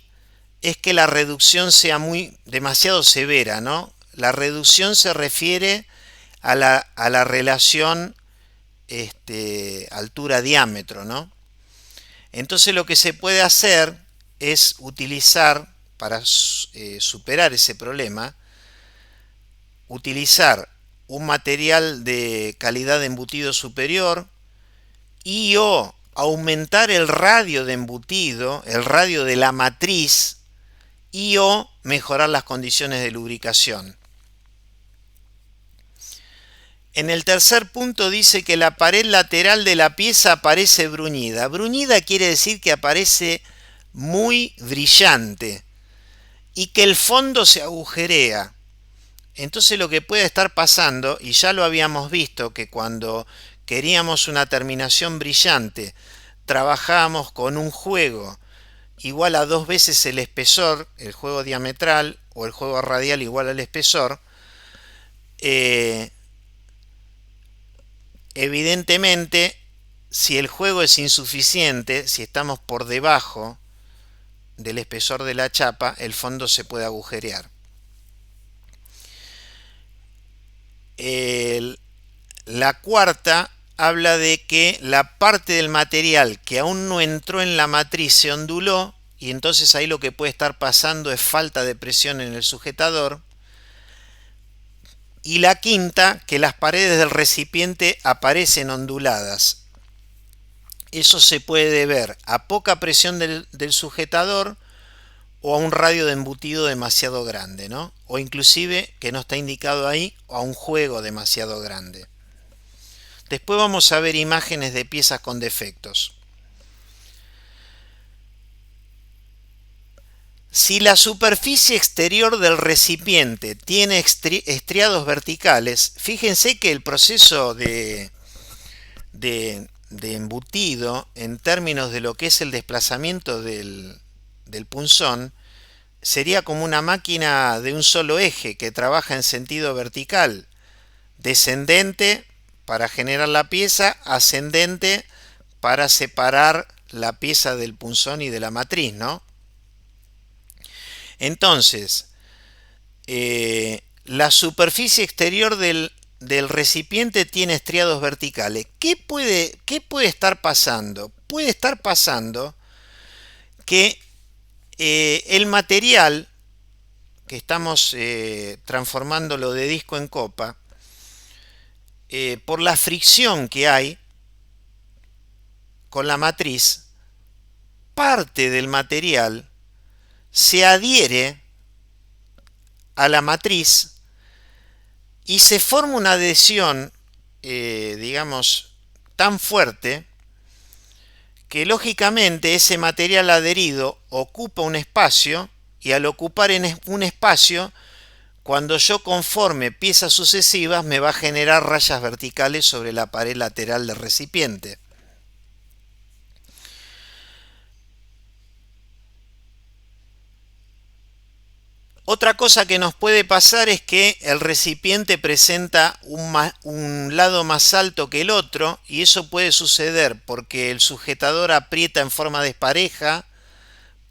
es que la reducción sea demasiado severa, ¿no? La reducción se refiere a la relación altura-diámetro, ¿no? Entonces lo que se puede hacer es utilizar, para superar ese problema, utilizar un material de calidad de embutido superior y o aumentar el radio de embutido, el radio de la matriz, y o mejorar las condiciones de lubricación. En el tercer punto dice que la pared lateral de la pieza aparece bruñida. Bruñida quiere decir que aparece muy brillante y que el fondo se agujerea. Entonces lo que puede estar pasando, y ya lo habíamos visto, que cuando queríamos una terminación brillante, trabajábamos con un juego igual a 2 veces el espesor, el juego diametral o el juego radial igual al espesor. Evidentemente, si el juego es insuficiente, si estamos por debajo del espesor de la chapa, el fondo se puede agujerear. La cuarta habla de que la parte del material que aún no entró en la matriz se onduló, y entonces ahí lo que puede estar pasando es falta de presión en el sujetador. Y la quinta, que las paredes del recipiente aparecen onduladas. Eso se puede deber a poca presión del sujetador o a un radio de embutido demasiado grande, ¿no? O inclusive, que no está indicado ahí, a un juego demasiado grande. Después vamos a ver imágenes de piezas con defectos. Si la superficie exterior del recipiente tiene estriados verticales, fíjense que el proceso de embutido en términos de lo que es el desplazamiento del punzón sería como una máquina de un solo eje que trabaja en sentido vertical, descendente para generar la pieza, ascendente para separar la pieza del punzón y de la matriz, ¿no? Entonces, la superficie exterior del recipiente tiene estriados verticales. ¿Qué puede estar pasando? Puede estar pasando que el material que estamos transformándolo de disco en copa, por la fricción que hay con la matriz, parte del material se adhiere a la matriz y se forma una adhesión, digamos, tan fuerte que lógicamente ese material adherido ocupa un espacio, y al ocupar un espacio, cuando yo conforme piezas sucesivas me va a generar rayas verticales sobre la pared lateral del recipiente. Otra cosa que nos puede pasar es que el recipiente presenta un lado más alto que el otro, y eso puede suceder porque el sujetador aprieta en forma despareja,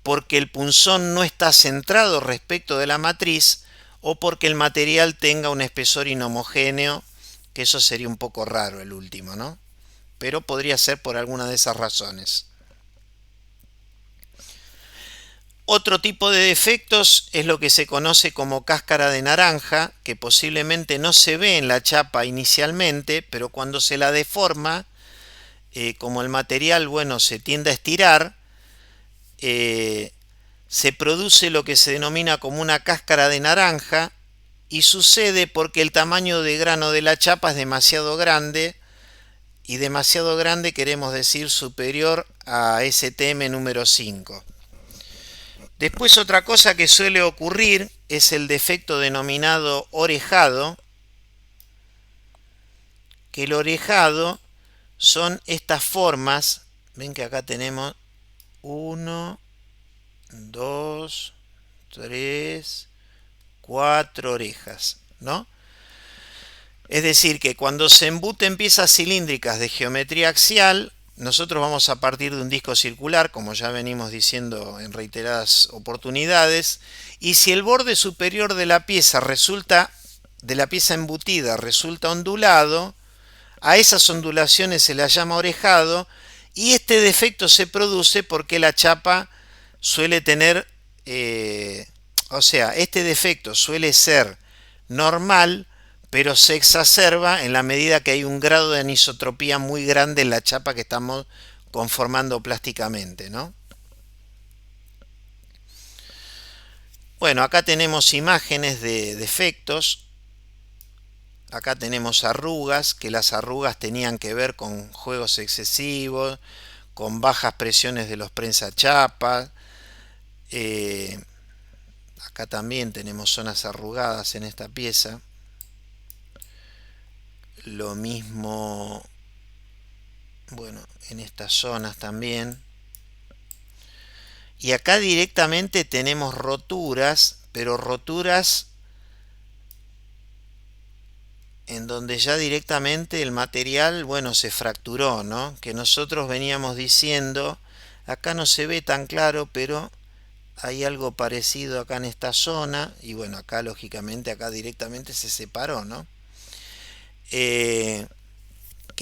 porque el punzón no está centrado respecto de la matriz, o porque el material tenga un espesor inhomogéneo, que eso sería un poco raro el último, ¿no? Pero podría ser por alguna de esas razones. Otro tipo de defectos es lo que se conoce como cáscara de naranja, que posiblemente no se ve en la chapa inicialmente, pero cuando se la deforma, como el material, bueno, se tiende a estirar, se produce lo que se denomina como una cáscara de naranja, y sucede porque el tamaño de grano de la chapa es demasiado grande, y demasiado grande queremos decir superior a STM número 5. Después otra cosa que suele ocurrir es el defecto denominado orejado, que el orejado son estas formas, ven que acá tenemos 1, 2, 3, 4 orejas, ¿no? Es decir, que cuando se embuten piezas cilíndricas de geometría axial, nosotros vamos a partir de un disco circular, como ya venimos diciendo en reiteradas oportunidades, y si el borde superior de la pieza embutida resulta ondulado, a esas ondulaciones se las llama orejado, y este defecto se produce porque la chapa suele tener, o sea, este defecto suele ser normal, pero se exacerba en la medida que hay un grado de anisotropía muy grande en la chapa que estamos conformando plásticamente, ¿no? Bueno, acá tenemos imágenes de defectos. Acá tenemos arrugas, que las arrugas tenían que ver con juegos excesivos, con bajas presiones de los prensachapas. Eh, Acá también tenemos zonas arrugadas en esta pieza. Lo mismo, bueno, en estas zonas también. Y acá directamente tenemos roturas, pero roturas en donde ya directamente el material, bueno, se fracturó, ¿no? Que nosotros veníamos diciendo, acá no se ve tan claro, pero hay algo parecido acá en esta zona, y bueno, acá lógicamente, acá directamente se separó, ¿no? Que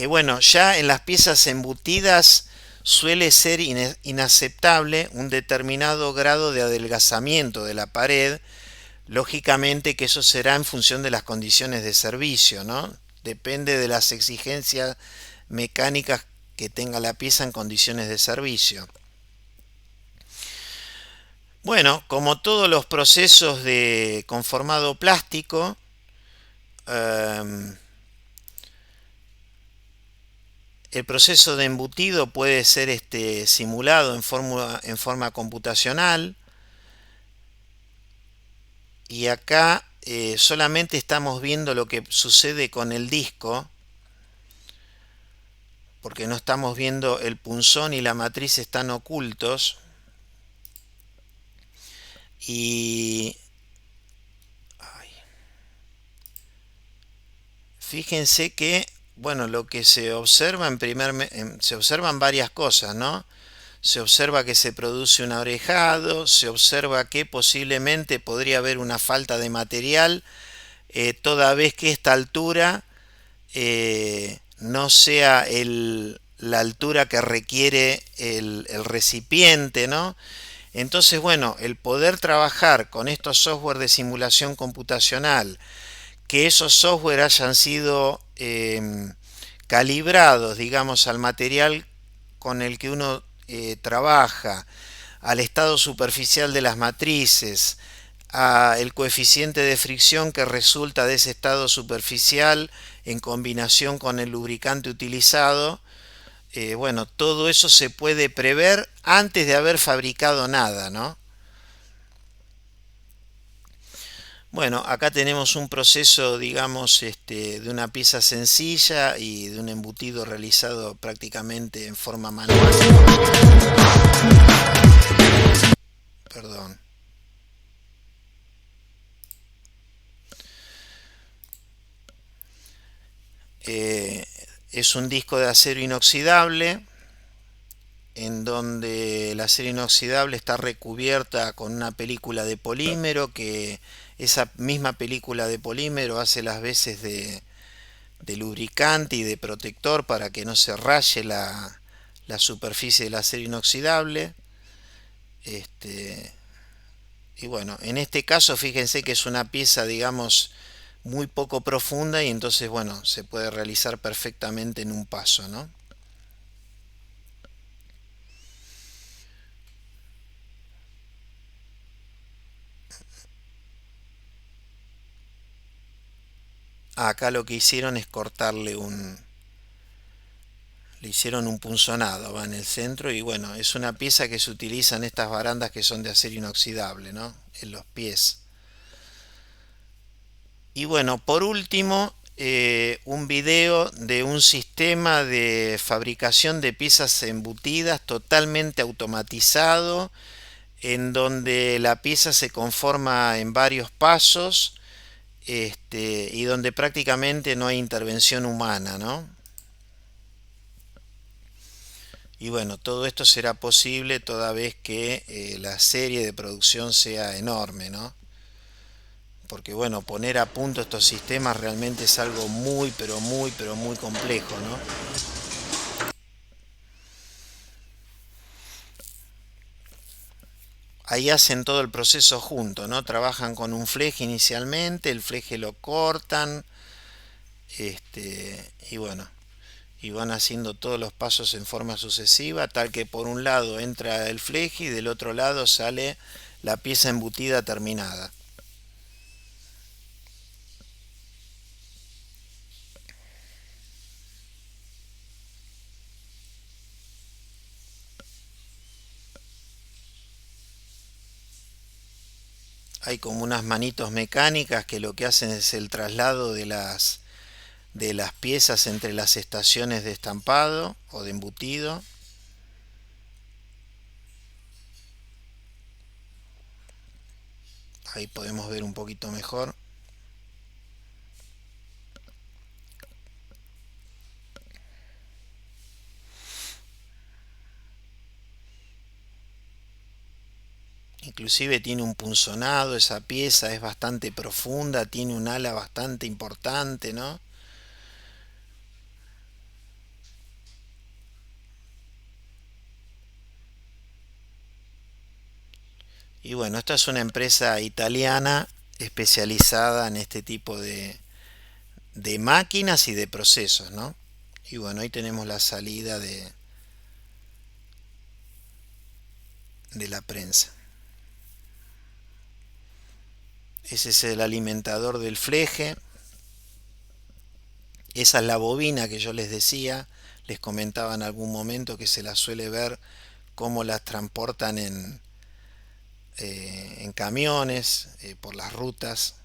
bueno, ya en las piezas embutidas suele ser inaceptable un determinado grado de adelgazamiento de la pared. Lógicamente que eso será en función de las condiciones de servicio, ¿no? Depende de las exigencias mecánicas que tenga la pieza en condiciones de servicio. Bueno, como todos los procesos de conformado plástico, eh, el proceso de embutido puede ser simulado en forma computacional, y acá solamente estamos viendo lo que sucede con el disco, porque no estamos viendo el punzón y la matriz están ocultos. Y ay, fíjense que, bueno, lo que se observa se observan varias cosas, ¿no? Se observa que se produce un orejado, se observa que posiblemente podría haber una falta de material, toda vez que esta altura no sea la altura que requiere el recipiente, ¿no? Entonces, bueno, el poder trabajar con estos software de simulación computacional, que esos software hayan sido calibrados, digamos, al material con el que uno trabaja, al estado superficial de las matrices, a el coeficiente de fricción que resulta de ese estado superficial en combinación con el lubricante utilizado. Bueno, todo eso se puede prever antes de haber fabricado nada, ¿no? Bueno, acá tenemos un proceso, digamos, de una pieza sencilla y de un embutido realizado prácticamente en forma manual. Perdón. Eh, es un disco de acero inoxidable, en donde el acero inoxidable está recubierta con una película de polímero, que esa misma película de polímero hace las veces de lubricante y de protector para que no se raye la superficie del acero inoxidable. Este, y bueno, en este caso fíjense que es una pieza, digamos, muy poco profunda, y entonces, bueno, se puede realizar perfectamente en un paso, ¿no? Acá lo que hicieron es le hicieron un punzonado, va en el centro, y bueno, es una pieza que se utiliza en estas barandas que son de acero inoxidable, ¿no? En los pies. Y bueno, por último, un video de un sistema de fabricación de piezas embutidas totalmente automatizado, en donde la pieza se conforma en varios pasos, y donde prácticamente no hay intervención humana, ¿no? Y bueno, todo esto será posible toda vez que la serie de producción sea enorme, ¿no? Porque bueno, poner a punto estos sistemas realmente es algo muy, pero muy complejo, ¿no? Ahí hacen todo el proceso junto, ¿no? Trabajan con un fleje inicialmente, el fleje lo cortan, y bueno, y van haciendo todos los pasos en forma sucesiva, tal que por un lado entra el fleje y del otro lado sale la pieza embutida terminada. Hay como unas manitos mecánicas que lo que hacen es el traslado de las piezas entre las estaciones de estampado o de embutido. Ahí podemos ver un poquito mejor. Inclusive tiene un punzonado, esa pieza es bastante profunda, tiene un ala bastante importante, ¿no? Y bueno, esta es una empresa italiana especializada en este tipo de máquinas y de procesos, ¿no? Y bueno, ahí tenemos la salida de la prensa. Ese es el alimentador del fleje. Esa es la bobina que yo les decía. Les comentaba en algún momento que se la suele ver cómo las transportan en camiones por las rutas.